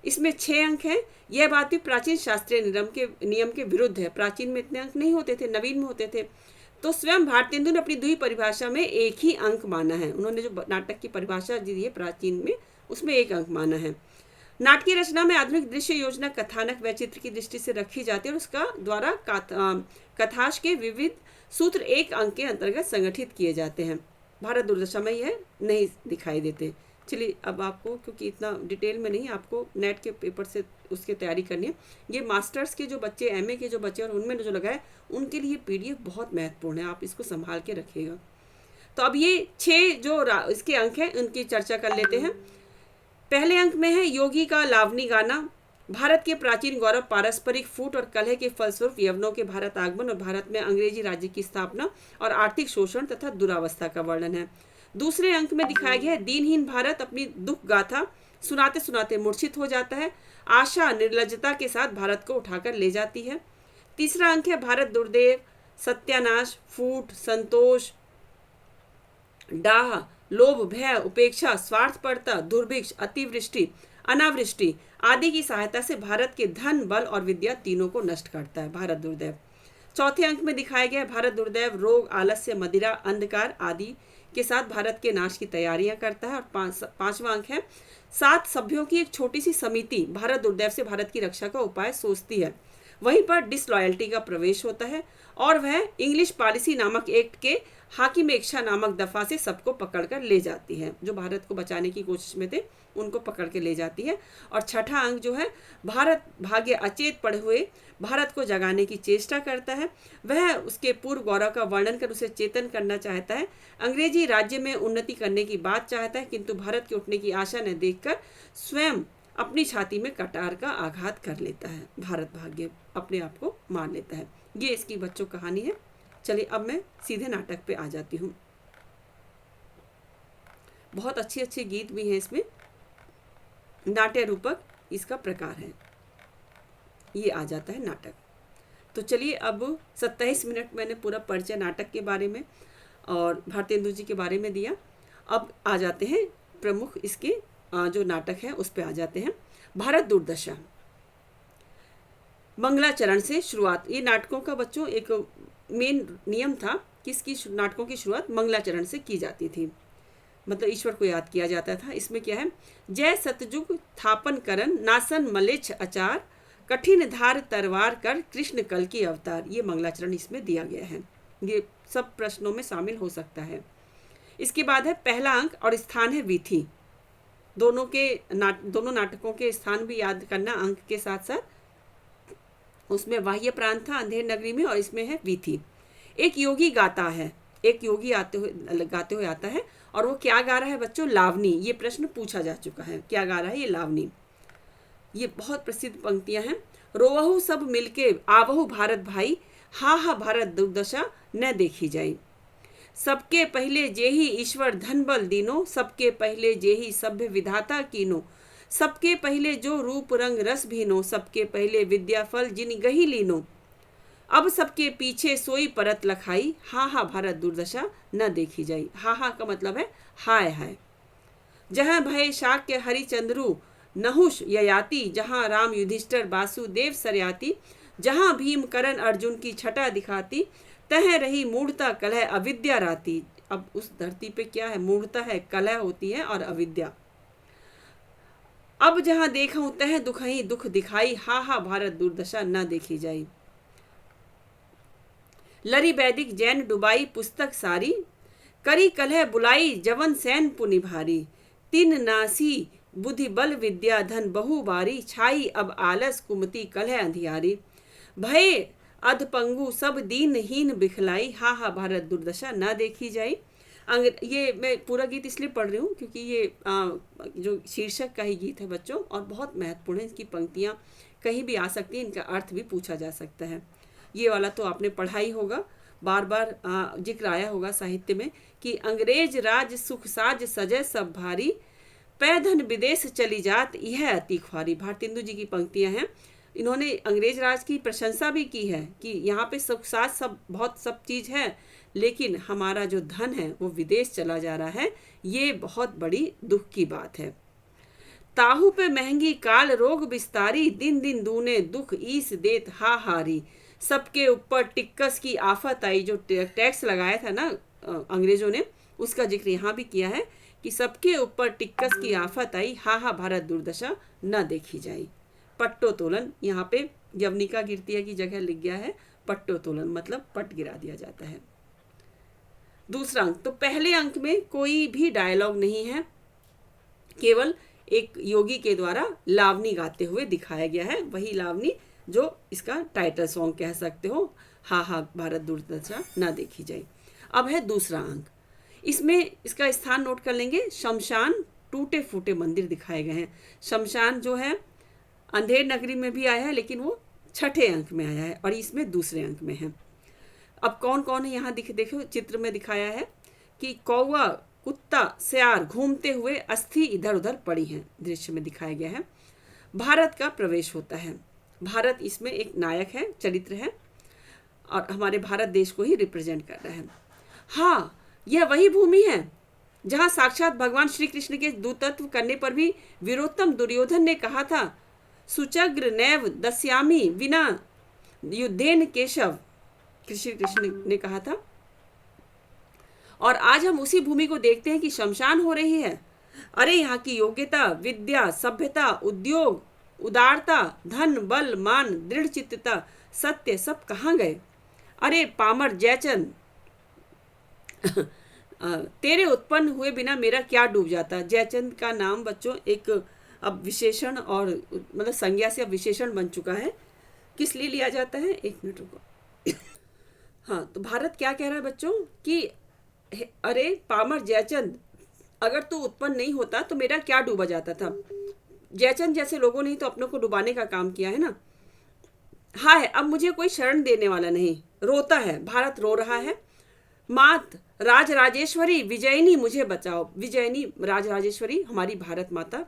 इसमें 6 अंक हैं। यह बात भी प्राचीन शास्त्रीय नियम के विरुद्ध है। प्राचीन में इतने अंक नहीं होते थे, नवीन में होते थे। तो स्वयं भारतेंदु ने अपनी द्वि परिभाषा में एक ही अंक माना है। उन्होंने जो नाटक की परिभाषा दी है प्राचीन में, उसमें 1 अंक माना है। नाटकीय रचना में आधुनिक दृश्य योजना कथानक वैचित्र की दृष्टि से रखी जाती है और उसका द्वारा कथाश के विविध सूत्र 1 अंक के अंतर्गत संगठित किए जाते हैं। भारत दुर्दशा में यह नहीं दिखाई देते। चलिए अब आपको, क्योंकि इतना डिटेल में नहीं, आपको नेट के पेपर से उसकी तैयारी करनी है। ये मास्टर्स के जो बच्चे, एमए के जो बच्चे और उनमें जो लगा है, उनके लिए पीडीएफ बहुत महत्वपूर्ण है। आप इसको संभाल के रखिएगा। तो अब ये 6 जो इसके अंक हैं उनकी चर्चा कर लेते हैं। पहले अंक में है योगी का लावनी गाना। भारत के प्राचीन गौरव, पारस्परिक फूट और कलह के फलस्वरूप यवनों के भारत आगमन और भारत में अंग्रेजी राज्य की स्थापना और आर्थिक शोषण तथा दुरावस्था का वर्णन है। दूसरे अंक में दिखाया गया है दीनहीन भारत अपनी दुख गाथा सुनाते सुनाते मूर्छित हो जाता है। आशा निर्लजता के साथ भारत को उठाकर ले जाती है। तीसरा अंक है भारत दुर्देव, सत्यानाश, फूट, संतोष, डाह, लोभ, भय, उपेक्षा, स्वार्थपरता, दुर्भिक्ष, अतिवृष्टि, अनावृष्टि आदि की सहायता से भारत के धन, बल और विद्या तीनों को नष्ट करता है भारत दुर्दैव। चौथे अंक में दिखाया गया भारत दुर्दैव रोग, आलस्य, मदिरा, अंधकार आदि के साथ भारत के नाश की तैयारियां करता है। और पांचवा अंक है 7 सभ्यों की एक छोटी सी समिति भारत दुर्दैव से भारत की रक्षा का उपाय सोचती है। वहीं पर डिसलॉयल्टी का प्रवेश होता है और वह इंग्लिश पॉलिसी नामक एक्ट के हाकिम इच्छा नामक दफा से सबको पकड़कर ले जाती है। जो भारत को बचाने की कोशिश में थे उनको पकड़ के ले जाती है। और छठा अंक जो है भारत भाग्य अचेत पड़े हुए भारत को जगाने की चेष्टा करता है। वह उसके पूर्व गौरव का वर्णन कर उसे चेतन करना चाहता है। अंग्रेजी राज्य में उन्नति करने की बात चाहता है, किंतु भारत के उठने की आशा न देखकर स्वयं अपनी छाती में कटार का आघात कर लेता है। भारत भाग्य अपने आप को मार लेता है। ये इसकी बच्चों कहानी है। चलिए अब मैं सीधे नाटक पे आ जाती हूँ। बहुत अच्छे अच्छे गीत भी हैं इसमें। नाट्य रूपक इसका प्रकार है। ये आ जाता है नाटक। तो चलिए अब 27 मिनट मैंने पूरा परिचय नाटक के बारे में और भारतेंदु जी के बारे में दिया। अब आ जाते हैं प्रमुख इसके जो नाटक है उस पे आ जाते हैं। भारत दुर्दशा मंगलाचरण से शुरुआत। ये नाटकों का बच्चों एक मेन नियम था कि इसकी नाटकों की शुरुआत मंगलाचरण से की जाती थी, मतलब ईश्वर को याद किया जाता था। इसमें क्या है, जय सतयुग थापन करन नासन मलेच्छ आचार कठिन धार तरवार कर कृष्ण कल की अवतार। ये मंगलाचरण इसमें दिया गया है। ये सब प्रश्नों में शामिल हो सकता है। इसके बाद है पहला अंक और स्थान है वीथी। दोनों नाटकों के स्थान भी याद करना अंक के साथ साथ। उसमें बाह्य प्रांत था अंधेर नगरी में और इसमें है वीथी। एक योगी गाता है, एक योगी गाते हुए आता है और वो क्या गा रहा है बच्चों, लावनी। ये प्रश्न पूछा जा चुका है, क्या गा रहा है ये लावनी। ये बहुत प्रसिद्ध पंक्तियां हैं। रोवहु सब मिलके आवहु भारत भाई, हा हा भारत दुर्दशा न देखी जाई। सबके पहले जेही ईश्वर धन बल दीनो, सबके पहले जेही सभ्य विधाता कीनो, सबके पहले जो रूप रंग रस भीनो, सबके पहले विद्या फल जिन गही लीनो। अब सबके पीछे सोई परत लखाई, हा हा भारत दुर्दशा न देखी जाई। हा हा का मतलब है हाय हाय। जहाँ भय शाक्य हरिचंद्रु नहुष ययाति, जहाँ राम युधिष्ठिर वासुदेव सरयाति, जहाँ भीम करण अर्जुन की छटा दिखाती, तह रही मूढ़ता कलह अविद्या राती। अब उस धरती पे क्या है, मूढ़ता है, कलह होती है और अविद्या। अब जहाँ देखूं तह दुखही दुख दिखाई, हा हा भारत दुर्दशा न देखी जाई। लरी वैदिक जैन डुबाई पुस्तक सारी, करी कलह बुलाई जवन सैन पुनि भारी। तीन नासी बुद्धि बल विद्या धन बहु बारी, छाई अब आलस कुमति कलह अंधियारी। भय अधपंगु सब दीनहीन बिखलाई, हा हा भारत दुर्दशा न देखी जाई। ये मैं पूरा गीत इसलिए पढ़ रही हूँ क्योंकि ये जो शीर्षक का ही गीत है बच्चों और बहुत महत्वपूर्ण है। इसकी पंक्तियाँ कहीं भी आ सकती हैं, इनका अर्थ भी पूछा जा सकता है। ये वाला तो आपने पढ़ा ही होगा, बार बार जिक्र आया होगा साहित्य में कि अंग्रेज राज सुख साज सजय सब भारी, पैधन विदेश चली जात यह अति ख्वारी। भारतेंदु जी की पंक्तियां हैं। इन्होंने अंग्रेज राज की प्रशंसा भी की है कि यहाँ पे सुख साथ सब बहुत सब चीज़ है, लेकिन हमारा जो धन है वो विदेश चला जा रहा है। ये बहुत बड़ी दुख की बात है। ताहू पे महंगी काल रोग विस्तारी, दिन दिन दूने दुख ईस देत हा हारी। सबके ऊपर टिक्कस की आफत आई, जो टैक्स लगाया था ना अंग्रेजों ने, उसका जिक्र यहाँ भी किया है कि सबके ऊपर टिक्कस की आफत आई, हा हा भारत दुर्दशा न देखी जाई। पट्टोतोलन, यहाँ पे यवनिका गिरती है की जगह लिख गया है पट्टोतोलन, मतलब पट गिरा दिया जाता है। दूसरा अंक, तो पहले अंक में कोई भी डायलॉग नहीं है, केवल एक योगी के द्वारा लावनी गाते हुए दिखाया गया है, वही लावनी जो इसका टाइटल सॉन्ग कह सकते हो, हा हा भारत दुर्दशा ना देखी जाए। अब है दूसरा अंक, इसमें इसका स्थान नोट कर लेंगे। शमशान, टूटे फूटे मंदिर दिखाए गए हैं। शमशान जो है अंधेर नगरी में भी आया है, लेकिन वो छठे अंक में आया है और इसमें दूसरे अंक में है। अब कौन कौन है यहाँ देखो चित्र में दिखाया है कि कौवा, कुत्ता, सियार घूमते हुए अस्थि इधर उधर पड़ी हैं, दृश्य में दिखाया गया है। भारत का प्रवेश होता है। भारत इसमें एक नायक है, चरित्र है और हमारे भारत देश को ही रिप्रेजेंट कर रहा है। हाँ, यह वही भूमि है जहाँ साक्षात भगवान श्री कृष्ण के दूतत्व करने पर भी वीरोत्तम दुर्योधन ने कहा था, सुचग्र नैव दस्यामी विना युद्धेन केशव, श्री कृष्ण ने कहा था। और आज हम उसी भूमि को देखते हैं कि शमशान हो रही है। अरे यहाँ की योग्यता, विद्या, सभ्यता, उद्योग, उदारता, धन, बल, मान, दृढ़ चित्तता, सत्य सब कहाँ गए? अरे पामर जयचंद, तेरे उत्पन्न हुए बिना मेरा क्या डूब जाता। जयचंद का नाम बच्चों एक अब विशेषण और मतलब संज्ञा से अब विशेषण बन चुका है। किस लिए लिया जाता है? एक मिनट रुको। हाँ, तो भारत क्या कह रहा है बच्चों कि अरे पामर जयचंद, अगर तू उत्पन्न नहीं होता तो मेरा क्या डूबा जाता था। जयचंद जैसे लोगों ने तो अपनों को डुबाने का काम किया है ना। हाँ है, अब मुझे कोई शरण देने वाला नहीं। रोता है, भारत रो रहा है। मात राज राजेश्वरी विजयनी मुझे बचाओ। विजयनी राज राजेश्वरी हमारी भारत माता,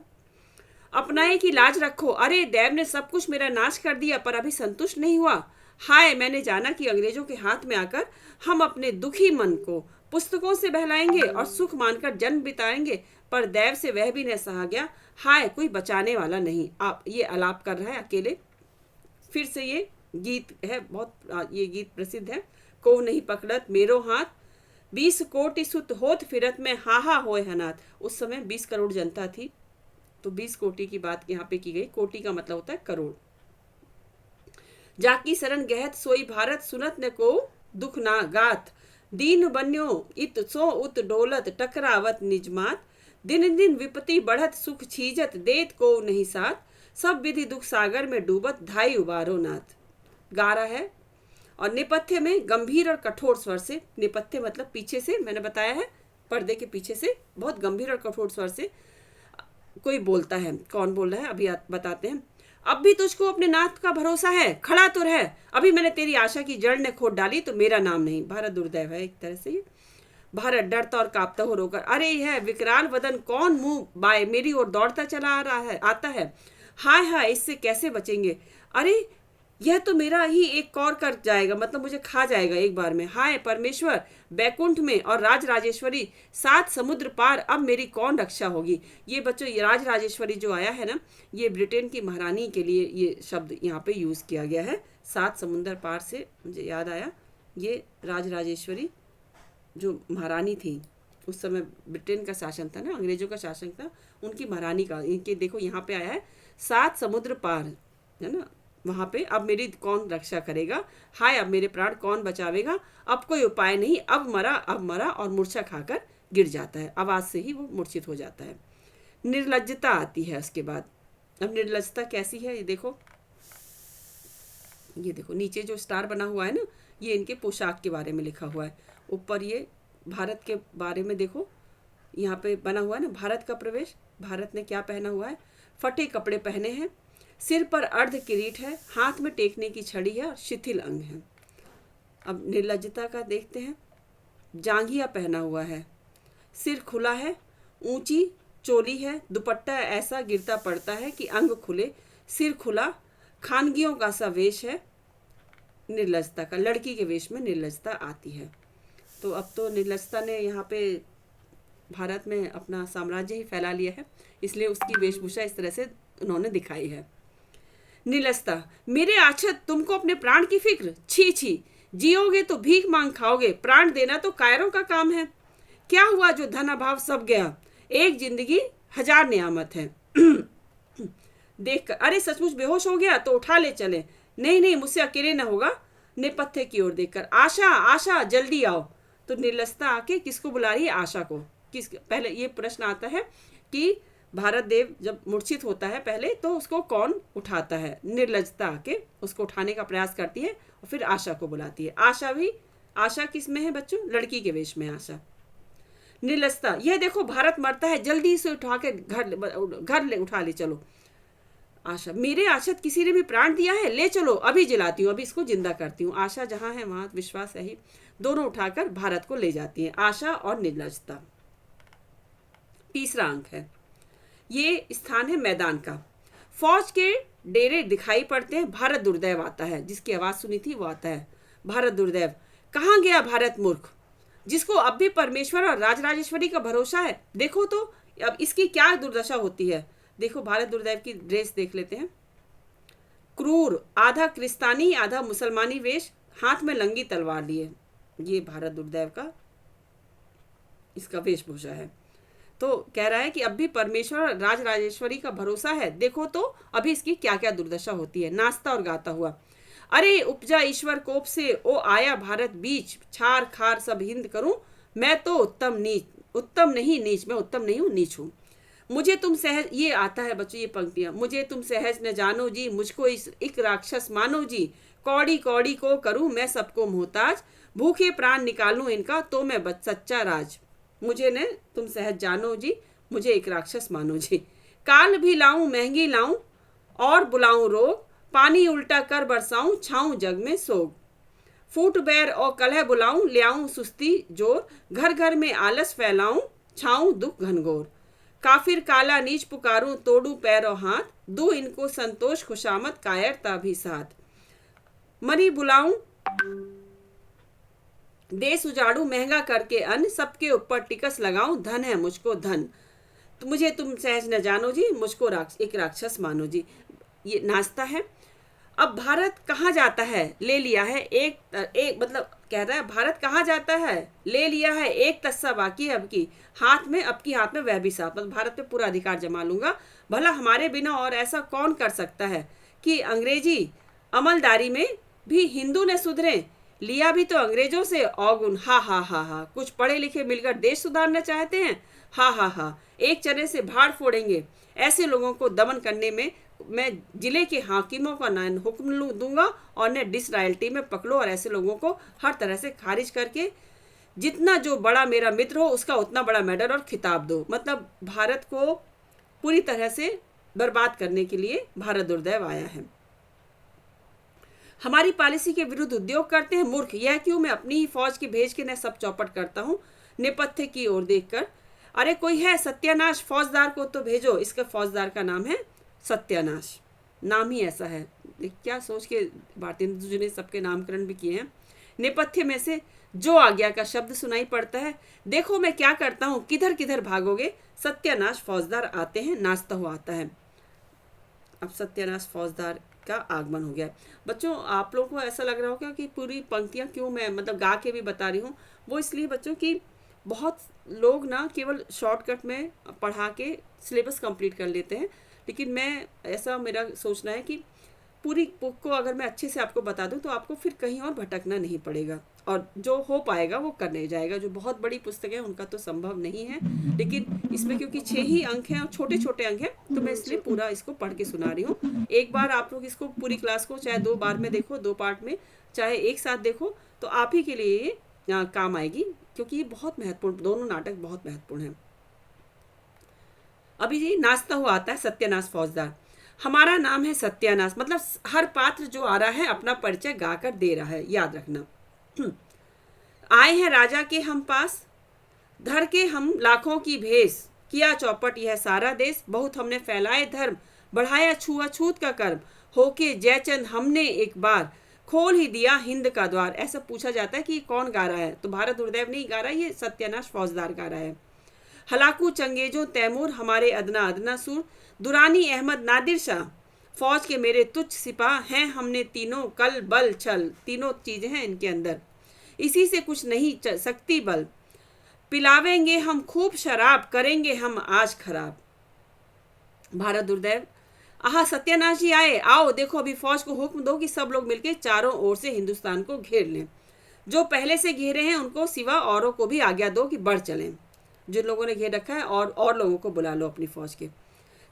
अपनाए की लाज रखो। अरे देव ने सब कुछ मेरा नाश कर दिया पर अभी संतुष्ट नहीं हुआ। हाय, मैंने जाना कि अंग्रेजों के हाथ में आकर हम अपने दुखी मन को पुस्तकों से बहलाएंगे और सुख मानकर जन्म बिताएंगे, पर देव से वह भी न सहा गया। हाय, कोई बचाने वाला नहीं। आप ये आलाप कर रहा है अकेले। फिर से ये गीत है, बहुत ये गीत प्रसिद्ध है। को नहीं पकड़त मेरो हाथ, 20 कोटि सुत होत फिरत में हाहा होए हनाथ। उस समय 20 करोड़ जनता थी, तो 20 कोटि की बात यहाँ पे की गई। कोटि का मतलब होता है करोड़। जाकी शरण गहत सोई भारत, सुनत न को दुख ना गात। दीन बन्यो इत सो उत डोलत, टकरावत निजमात। दिन दिन विपत्ति बढ़त, सुख छीजत, देत को नहीं साथ। सब विधि दुख सागर में डूबत, धाई उबारो नाथ। गा रहा है और नेपथ्य में गंभीर और कठोर स्वर से, नेपथ्य मतलब पीछे से, मैंने बताया है पर्दे के पीछे से बहुत गंभीर और कठोर स्वर से कोई बोलता है। कौन बोल रहा है अभी बताते हैं। अब भी तुझको अपने नाथ का भरोसा है, खड़ा तो रह। अभी मैंने तेरी आशा की जड़ ने खोद डाली तो मेरा नाम नहीं। भारत दुर्दैव है एक तरह से ये। भारत डरता और कांपता हो रोकर, अरे यह विकराल वदन कौन मुंह बाय मेरी ओर दौड़ता चला आ रहा है, आता है। हाय हाय, इससे कैसे बचेंगे। अरे यह तो मेरा ही एक कौर कर जाएगा, मतलब मुझे खा जाएगा एक बार में। हाय परमेश्वर, बैकुंठ में और राज राजेश्वरी, 7 समुद्र पार, अब मेरी कौन रक्षा होगी। ये बच्चों, ये राज राजेश्वरी जो आया है ना, ये ब्रिटेन की महारानी के लिए ये शब्द यहाँ पे यूज़ किया गया है। 7 समुद्र पार से मुझे याद आया, ये राज राजेश्वरी जो महारानी थी उस समय, ब्रिटेन का शासन था ना, अंग्रेजों का शासन था, उनकी महारानी का, इनके देखो यहाँ पे आया है 7 समुद्र पार, है ना, वहाँ पे। अब मेरी कौन रक्षा करेगा। हाय, अब मेरे प्राण कौन बचावेगा। अब कोई उपाय नहीं, अब मरा और मूर्छा खाकर गिर जाता है। आवाज़ से ही वो मूर्छित हो जाता है। निर्लज्जता आती है उसके बाद। अब निर्लज्जता कैसी है ये देखो, ये देखो नीचे जो स्टार बना हुआ है ना, ये इनके पोशाक के बारे में लिखा हुआ है। ऊपर ये भारत के बारे में देखो, यहाँ पे बना हुआ है ना, भारत का प्रवेश। भारत ने क्या पहना हुआ है, फटे कपड़े पहने हैं, सिर पर अर्ध किरीट है, हाथ में टेकने की छड़ी है और शिथिल अंग है। अब निर्लज्जता का देखते हैं। जांघिया पहना हुआ है, सिर खुला है, ऊंची चोली है, दुपट्टा ऐसा गिरता पड़ता है कि अंग खुले, सिर खुला, खानगियों का सा वेश है निर्लजता का, लड़की के वेश में निर्लजता आती है। तो अब तो निर्लजता ने यहाँ पे भारत में अपना साम्राज्य ही फैला लिया है, इसलिए उसकी वेशभूषा इस तरह से उन्होंने दिखाई है। निर्लजता, मेरे आछत तुमको अपने प्राण की फिक्र, छी छी, जियोगे तो भीख मांग खाओगे, प्राण देना तो कायरों का काम है। क्या हुआ जो धन अभाव सब गया, एक जिंदगी हजार नियामत है। देखकर, अरे सचमुच बेहोश हो गया तो उठा ले चले, नहीं नहीं मुझसे अकेले न होगा। नेपथ्य की ओर देखकर, आशा आशा जल्दी आओ। तो निर्लजता आके किसको बुला रही है, आशा को। किस पहले ये प्रश्न आता है कि भारत देव जब मूर्छित होता है पहले तो उसको कौन उठाता है, निर्लजता आके उसको उठाने का प्रयास करती है और फिर आशा को बुलाती है। आशा किस में है बच्चों, लड़की के वेश में आशा। निर्लजता, यह देखो भारत मरता है, जल्दी से उठा के घर उठा ले चलो। आशा, मेरे आशत किसी ने भी प्राण दिया है, ले चलो अभी जलाती हूँ, अभी इसको जिंदा करती हूँ। आशा जहाँ है वहां विश्वास है ही, दोनों उठाकर भारत को ले जाती हैं, आशा और निर्लजता। तीसरा अंक है, ये स्थान है मैदान का। फौज के डेरे दिखाई पड़ते हैं, भारत दुर्दैव आता है, जिसकी आवाज सुनी थी वो आता है, भारत दुर्दैव। कहाँ गया भारत मूर्ख, जिसको अब भी परमेश्वर और राजराजेश्वरी का भरोसा है। देखो तो अब इसकी क्या दुर्दशा होती है। देखो भारत दुर्दैव की ड्रेस देख लेते हैं, क्रूर, आधा क्रिस्तानी आधा मुसलमानी वेश, हाथ में लंगी तलवार लिए, ये भारत दुर्दैव का इसका वेशभूषा है। तो कह रहा है कि अब भी परमेश्वर और राजराजेश्वरी का भरोसा है, देखो तो अभी इसकी क्या क्या दुर्दशा होती है। नाचता और गाता हुआ, अरे उपजा ईश्वर कोप से, ओ आया भारत बीच, छार खार सब हिंद करूं, मैं तो उत्तम नहीं नीच, मैं उत्तम नहीं हूं, नीच हूं। मुझे तुम सहज, ये आता है बच्चों ये पंक्तियां, मुझे तुम सहज न जानो जी, मुझको एक राक्षस मानो जी, कौड़ी कौड़ी को करूं मैं सबको मोहताज, भूखे प्राण निकालूं इनका तो मैं सच्चा राज। मुझे न तुम सहज जानो जी, मुझे एक राक्षस मानो जी, काल भी लाऊं महंगी लाऊं और बुलाऊं रोग, पानी उल्टा कर बरसाऊं छाऊं जग में सोग, फूट बैर और कलह बुलाऊं ले आऊं सुस्ती जोर, घर घर में आलस फैलाऊं छाऊं दुख घनघोर, काफिर काला नीच पुकारूं तोड़ू पैर और हाथ, दू इनको संतोष खुशामद कायरता भी साथ, मरी बुलाऊं देश उजाड़ू महंगा करके अन्न, सबके ऊपर टिकस लगाऊं धन है मुझको धन, तो मुझे तुम सहज न जानो जी, मुझको एक राक्षस मानो जी। ये नाचता है। अब भारत कहाँ जाता है, ले लिया है एक मतलब कह रहा है भारत कहाँ जाता है, ले लिया है एक तस्सा बाकी है अब की हाथ में वह भी साथ, मतलब भारत पे पूरा अधिकार जमा लूंगा, भला हमारे बिना और ऐसा कौन कर सकता है कि अंग्रेजी अमलदारी में भी हिंदू ने सुधरे, लिया भी तो अंग्रेजों से औगुन, हा हा हा हा, कुछ पढ़े लिखे मिलकर देश सुधारना चाहते हैं, हा हा हा, एक चने से भाड़ फोड़ेंगे, ऐसे लोगों को दमन करने में मैं जिले के हाकिमों का हुक्म दूंगा और ने डिसरायल्टी में पकड़ो और ऐसे लोगों को हर तरह से खारिज करके जितना जो बड़ा मेरा मित्र हो उसका उतना बड़ा मेडल और खिताब दो। मतलब भारत को पूरी तरह से बर्बाद करने के लिए भारत दुर्दैव आया है। हमारी पॉलिसी के विरुद्ध उद्योग करते हैं मूर्ख, यह क्यों मैं अपनी ही फौज की भेज के न सब चौपट करता हूँ। नेपथ्य की ओर देखकर, अरे कोई है सत्यानाश, फौजदार को तो भेजो। इसका फौजदार का नाम है सत्यानाश, नाम ही ऐसा है। क्या सोच के भारतेंदु जी ने सबके नामकरण भी किए हैं। नेपथ्य में से जो आज्ञा का शब्द सुनाई पड़ता है, देखो मैं क्या करता हूँ, किधर किधर भागोगे। सत्यानाश फौजदार आते हैं, नाचता हुआ आता है। अब सत्यानाश फौजदार का आगमन हो गया। बच्चों आप लोगों को ऐसा लग रहा होगा कि पूरी पंक्तियाँ क्यों मैं मतलब गा के भी बता रही हूँ, वो इसलिए बच्चों की बहुत लोग ना केवल शॉर्टकट में पढ़ा के सिलेबस कंप्लीट कर लेते हैं, लेकिन मैं ऐसा मेरा सोचना है कि पूरी बुक को अगर मैं अच्छे से आपको बता दूं तो आपको फिर कहीं और भटकना नहीं पड़ेगा और जो हो पाएगा वो करने जाएगा। जो बहुत बड़ी पुस्तक है उनका तो संभव नहीं है, लेकिन इसमें क्योंकि 6 ही अंक हैं और छोटे छोटे अंक हैं तो मैं इसलिए पूरा इसको पढ़ के सुना रही हूँ। एक बार आप लोग इसको पूरी क्लास को चाहे 2 बार में देखो, 2 पार्ट में, चाहे एक साथ देखो, तो आप ही के लिए ये काम आएगी, क्योंकि ये बहुत महत्वपूर्ण, दोनों नाटक बहुत महत्वपूर्ण हैं। अभी जी नाचता हुआ आता है सत्यानाश फौजदार। हमारा नाम है सत्यानाश, मतलब हर पात्र जो आ रहा है अपना परिचय गाकर दे रहा है, याद रखना। आए हैं राजा के हम पास, धर के हम लाखों की भेस, किया चौपट यह सारा देश, बहुत हमने फैलाए धर्म, बढ़ाया छुआछूत का कर्म, होके जयचंद हमने एक बार खोल ही दिया हिंद का द्वार। ऐसा पूछा जाता है कि कौन गा रहा है, तो भारत दुर्दैव नहीं गा रहा है, ये सत्यानाश फौजदार गा रहा है। हलाकू चंगेजो तैमूर हमारे अदना अदना सूर, दुरानी अहमद नादिर शाह फौज के मेरे तुच्छ सिपाह हैं हमने तीनों कल बल छल। तीनों चीजें हैं इनके अंदर, इसी से कुछ नहीं सकती बल, पिलावेंगे हम खूब शराब करेंगे हम आज खराब। भारत दुर्दैव, आहा सत्यानाश जी आए, आओ देखो अभी फौज को हुक्म दो कि सब लोग मिलकर चारों ओर से हिंदुस्तान को घेर लें। जो पहले से घेरे हैं उनको सिवा औरों को भी आज्ञा दो कि बढ़ चलें। जिन लोगों ने घेर रखा है और लोगों को बुला लो अपनी फौज के।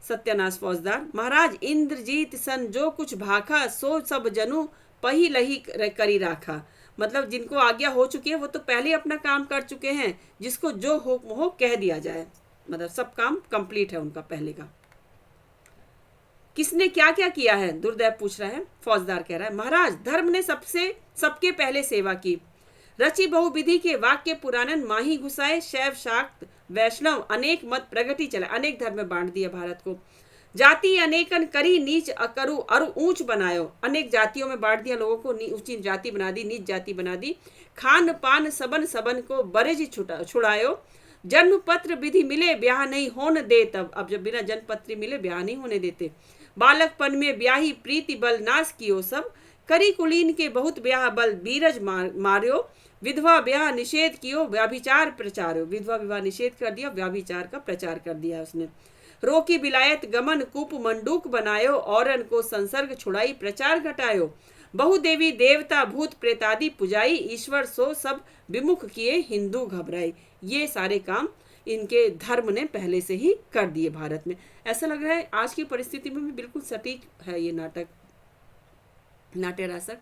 सत्यानाश फौजदार, महाराज इंद्रजीत सन जो कुछ भाखा सो सब जनु पही लही करी राखा। मतलब जिनको आज्ञा हो चुकी है वो तो पहले अपना काम कर चुके हैं, जिसको जो हुक्म हो कह दिया जाए, मतलब सब काम कंप्लीट है उनका पहले का। किसने क्या क्या किया है, दुर्दैव पूछ रहा है। फौजदार कह रहा है, महाराज धर्म ने सबके पहले सेवा की, रचि बहुविधि के वाक्य पुराणन माही घुसाए, शैव शाक्त वैष्णव अनेक मत प्रगति चला। अनेक धर्म में बांट दिया भारत को। जाति अनेकन करी नीच अकरु अरु ऊंच बनायो, अनेक जातियों में बांट दिया लोगों को, ऊंची जाति बना दी, नीच जाति बना दी। खान पान सबन सबन को बरेज छुड़ायो, जन्म पत्र विधि मिले ब्याह नहीं होने दे। तब अब जब बिना जन्म पत्र मिले ब्याह नहीं होने देते। बालकपन में ब्याही प्रीति बल नाश कियो सब, करी कुलीन के बहुत ब्याह बल बीरज मार्यो। विधवा ब्याह निषेध कियो व्याभिचार प्रचारो, विधवा विवाह निषेध कर दिया, व्याभिचार का प्रचार कर दिया उसने। रोकी बिलायत गमन कूप मंडूक बनायो, औरन को संसर्ग छुड़ाई प्रचार घटायो। बहुदेवी देवता भूत प्रेतादि पुजाई, ईश्वर सो सब विमुख किए हिंदू घबराई। ये सारे काम इनके धर्म ने पहले से ही कर दिए भारत में। ऐसा लग रहा है आज की परिस्थिति में भी बिल्कुल सटीक है ये नाट्य रासक।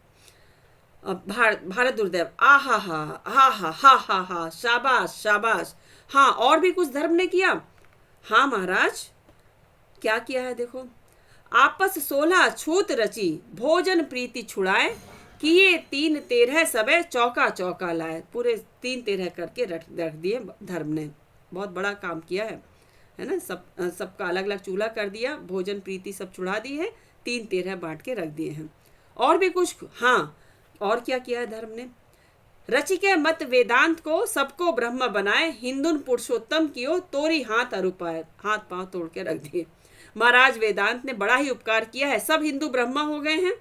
भारत दुर्दैव, आ हा हा, शाबाश शाबाश। हाँ, और भी कुछ धर्म ने किया। हाँ महाराज, क्या किया है देखो। आपस 16 छूत रची, भोजन प्रीति छुड़ाए, किए 3 13 सबे चौका चौका लाए। पूरे 3 13 करके रख दिए धर्म ने। बहुत बड़ा काम किया है ना। सबका अलग अलग चूल्हा कर दिया, भोजन प्रीति सब छुड़ा दी है, 3 13 बांट के रख दिए हैं। और भी कुछ, हाँ, और क्या किया है धर्म ने। रचिके मत वेदांत को सबको ब्रह्म बनाए, हिंदुन पुरुषोत्तम कियो तोरी हाथ अरुपाए। हाथ पांव तोड़ के रख दिए। महाराज वेदांत ने बड़ा ही उपकार किया है, सब हिंदू ब्रह्मा हो गए हैं।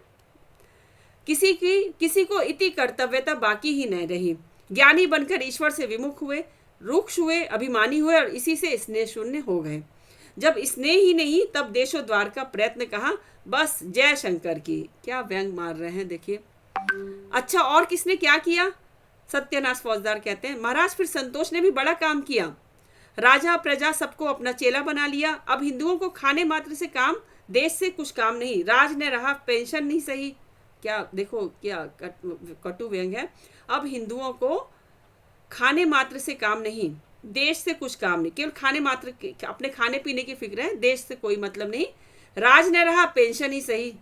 किसी को इति कर्तव्यता बाकी ही नहीं रही। ज्ञानी बनकर ईश्वर से विमुख हुए, रुक्ष हुए, अभिमानी हुए और इसी से स्नेह शून्य हो गए। जब स्नेह ही नहीं तब देशोद्धार का प्रयत्न कहा, बस जय शंकर की। क्या व्यंग मार रहे हैं देखिए। अच्छा, और किसने क्या किया। सत्यानाश फौजदार कहते हैं, महाराज फिर संतोष ने भी बड़ा काम किया। राजा प्रजा सबको अपना चेला बना लिया। अब हिंदुओं को खाने मात्र से काम, देश से कुछ काम नहीं। राज ने रहा, पेंशन नहीं सही। क्या देखो, क्या कटु व्यंग है। अब हिंदुओं को खाने मात्र से काम नहीं, देश से कुछ काम नहीं, केवल खाने मात्र अपने खाने पीने की फिक्र है, देश से कोई मतलब नहीं। राज ने रहा, पेंशन ही सही।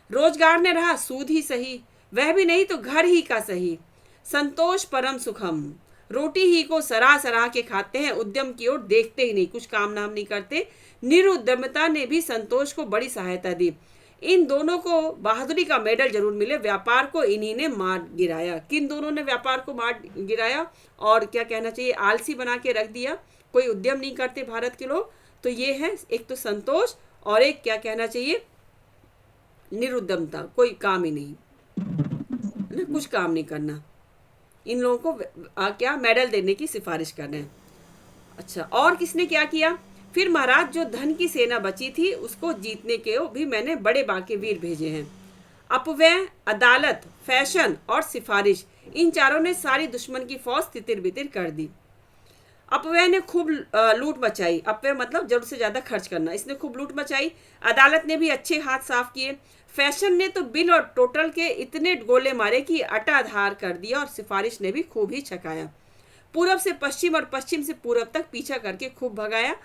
रोजगार ने रहा, सूद ही सही, वह भी नहीं तो घर ही का सही। संतोष परम सुखम, रोटी ही को सराह सराह के खाते हैं, उद्यम की ओर देखते ही नहीं, कुछ काम नाम नहीं करते। निरुद्यमता ने भी संतोष को बड़ी सहायता दी। इन दोनों को बहादुरी का मेडल जरूर मिले। व्यापार को इन्हीं ने मार गिराया। किन दोनों ने व्यापार को मार गिराया और क्या कहना चाहिए, आलसी बना के रख दिया। कोई उद्यम नहीं करते भारत के लोग। तो ये है, एक तो संतोष और एक क्या कहना चाहिए, निरुद्यमता। कोई काम ही नहीं, कुछ काम नहीं करना। इन लोगों को क्या मेडल देने की सिफारिश कर रहे हैं। अच्छा, और किसने क्या किया। फिर महाराज जो धन की सेना बची थी उसको जीतने के भी मैंने बड़े बाके वीर भेजे हैं। अपव्यय, अदालत, फैशन और सिफारिश, इन चारों ने सारी दुश्मन की फौज तितिर बितिर कर दी। अपव्यय ने खूब लूट मचाई। अपव्यय मतलब जरूरत से ज्यादा खर्च करना, इसने खूब लूट मचाई। अदालत ने भी अच्छे हाथ साफ किए। फैशन ने तो बिल और टोटल के इतने गोले मारे कि अटाधार कर दिया। और सिफारिश ने भी खूब ही छकाया। पूरब से पश्चिम और पश्चिम से पूरब तक पीछा करके खूब भगाया।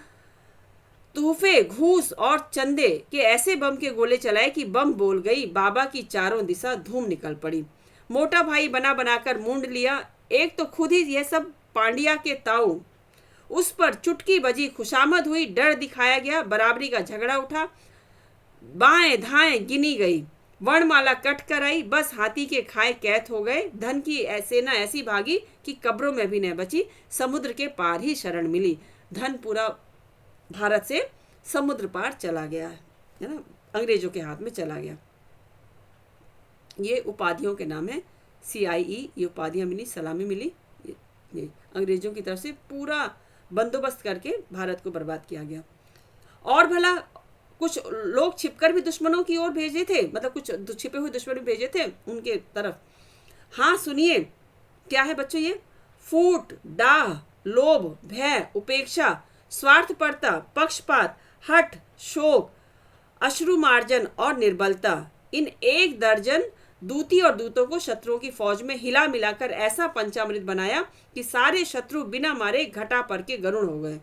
तोहफे, घूस और चंदे के ऐसे बम के गोले चलाए कि बम बोल गई। बाबा की चारों दिशा धूम निकल पड़ी। मोटा भाई बना बनाकर मूंड लिया। एक तो खुद ही यह सब पांड्या के ताऊ, उस पर चुटकी बजी, खुशामद हुई, डर दिखाया गया, बराबरी का झगड़ा उठा। बाएं धाएं गिनी गई, वर्णमाला कट कर आई, बस हाथी के खाए कैद हो गए। धन की सेना ऐसी भागी कि कब्रों में भी न बची, समुद्र के पार ही शरण मिली। धन पूरा भारत से समुद्र पार चला गया है ना, अंग्रेजों के हाथ में चला गया। ये उपाधियों के नाम है, CIE, ये उपाधियां मिली, सलामी मिली, ये अंग्रेजों की तरफ से पूरा बंदोबस्त करके भारत को बर्बाद किया गया। और भला कुछ लोग छिपकर भी दुश्मनों की ओर भेजे थे, मतलब कुछ छिपे हुए दुश्मन भी भेजे थे उनके तरफ। हाँ सुनिए, क्या है बच्चों ये? फूट, डाह, लोभ, भय, उपेक्षा, स्वार्थपरता, पक्षपात, हठ, शोक, अश्रुमार्जन और निर्बलता, इन 1 दर्जन दूती और दूतों को शत्रुओं की फौज में हिला मिलाकर ऐसा पंचामृत बनाया कि सारे शत्रु बिना मारे घटा पर के गरुण हो गए।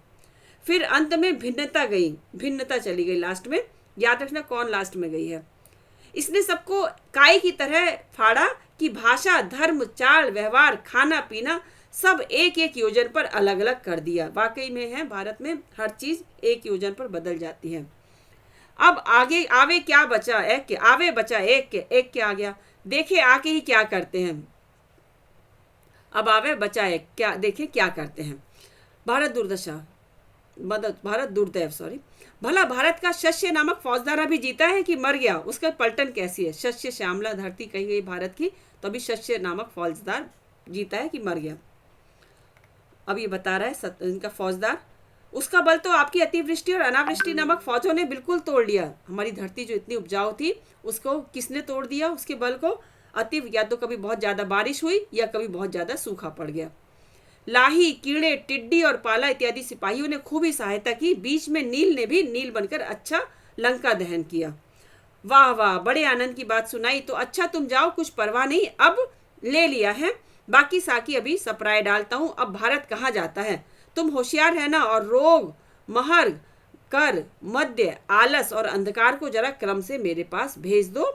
फिर अंत में भिन्नता चली गई लास्ट में। याद रखना कौन लास्ट में गई है। इसने सबको काई की तरह फाड़ा कि भाषा, धर्म, चाल, व्यवहार, खाना पीना सब एक योजन पर अलग अलग कर दिया। वाकई में है, भारत में हर चीज एक योजन पर बदल जाती है। अब आगे आवे क्या बचा, एक के आवे बचा एक के आ गया। देखे आके ही क्या करते हैं। अब आवे बचा एक, क्या देखे क्या करते हैं। भारत दुर्दैव सॉरी। भला भारत का शस्य नामक फौजदार अभी जीता है कि मर गया? उसका पलटन कैसी है? शस्य श्यामला धरती कही गई भारत की, तो अभी शस्य नामक फौजदार जीता है कि मर गया? अब ये बता रहा है इनका फौजदार, उसका बल तो आपकी अतिवृष्टि और अनावृष्टि नामक फौजों ने बिल्कुल तोड़ लिया। हमारी धरती जो इतनी उपजाऊ थी उसको किसने तोड़ दिया? उसके बल को अति, या तो कभी बहुत ज्यादा बारिश हुई या कभी बहुत ज्यादा सूखा पड़ गया। लाही, कीड़े, टिड्डी और पाला इत्यादि सिपाहियों ने खूब ही सहायता की। बीच में नील ने भी नील बनकर अच्छा लंका दहन किया। वाह वाह, बड़े आनंद की बात सुनाई। तो अच्छा तुम जाओ, कुछ परवाह नहीं, अब ले लिया है, बाकी साकी अभी सपराए डालता हूं। अब भारत कहाँ जाता है? तुम होशियार रहना और रोग, महर्ग, कर, मद्य, आलस और अंधकार को जरा क्रम से मेरे पास भेज दो।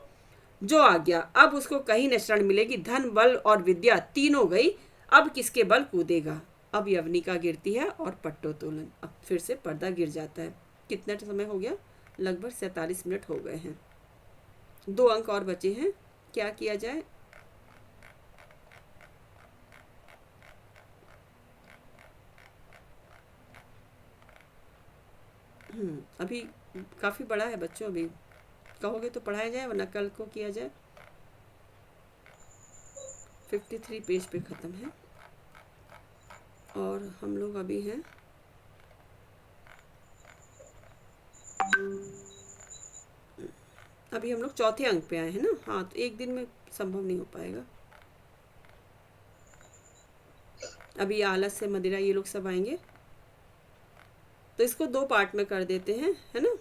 जो आ गया, अब उसको कहीं न शरण मिलेगी। धन, बल और विद्या तीनों गई, अब किसके बल कूदेगा? अब यवनिका गिरती है और पट्टोत्तोलन। अब फिर से पर्दा गिर जाता है। कितना समय हो गया? लगभग 47 मिनट हो गए हैं। 2 अंक और बचे हैं, क्या किया जाए? अभी काफ़ी बड़ा है बच्चों, अभी कहोगे तो पढ़ाया जाए वरना कल को किया जाए। 53 पेज पे ख़त्म है और हम लोग अभी हैं अभी हम लोग चौथे अंक पे आए हैं ना। हाँ, तो एक दिन में संभव नहीं हो पाएगा। अभी आलस से मदिरा ये लोग सब आएंगे, तो इसको 2 पार्ट में कर देते हैं, है ना।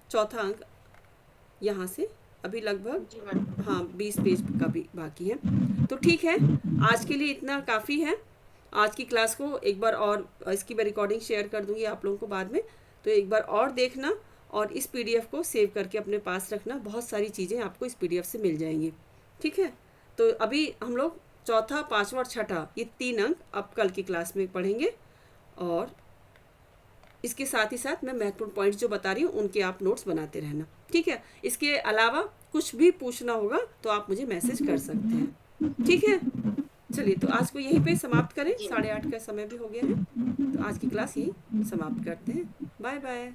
चौथा अंक यहाँ से अभी लगभग 20 पेज का भी बाकी है। तो ठीक है, आज के लिए इतना काफ़ी है। आज की क्लास को एक बार और, इसकी मैं रिकॉर्डिंग शेयर कर दूंगी आप लोगों को बाद में, तो एक बार और देखना और इस PDF को सेव करके अपने पास रखना। बहुत सारी चीज़ें आपको इस PDF से मिल जाएंगी, ठीक है। तो अभी हम लोग चौथा, पाँचवा और छठा, ये 3 अंक अब कल की क्लास में पढ़ेंगे। और इसके साथ ही साथ मैं महत्वपूर्ण पॉइंट्स जो बता रही हूँ उनके आप नोट्स बनाते रहना, ठीक है। इसके अलावा कुछ भी पूछना होगा तो आप मुझे मैसेज कर सकते हैं, ठीक है। चलिए, तो आज को यहीं पे समाप्त करें, 8:30 का समय भी हो गया है। तो आज की क्लास यहीं समाप्त करते हैं। Bye bye.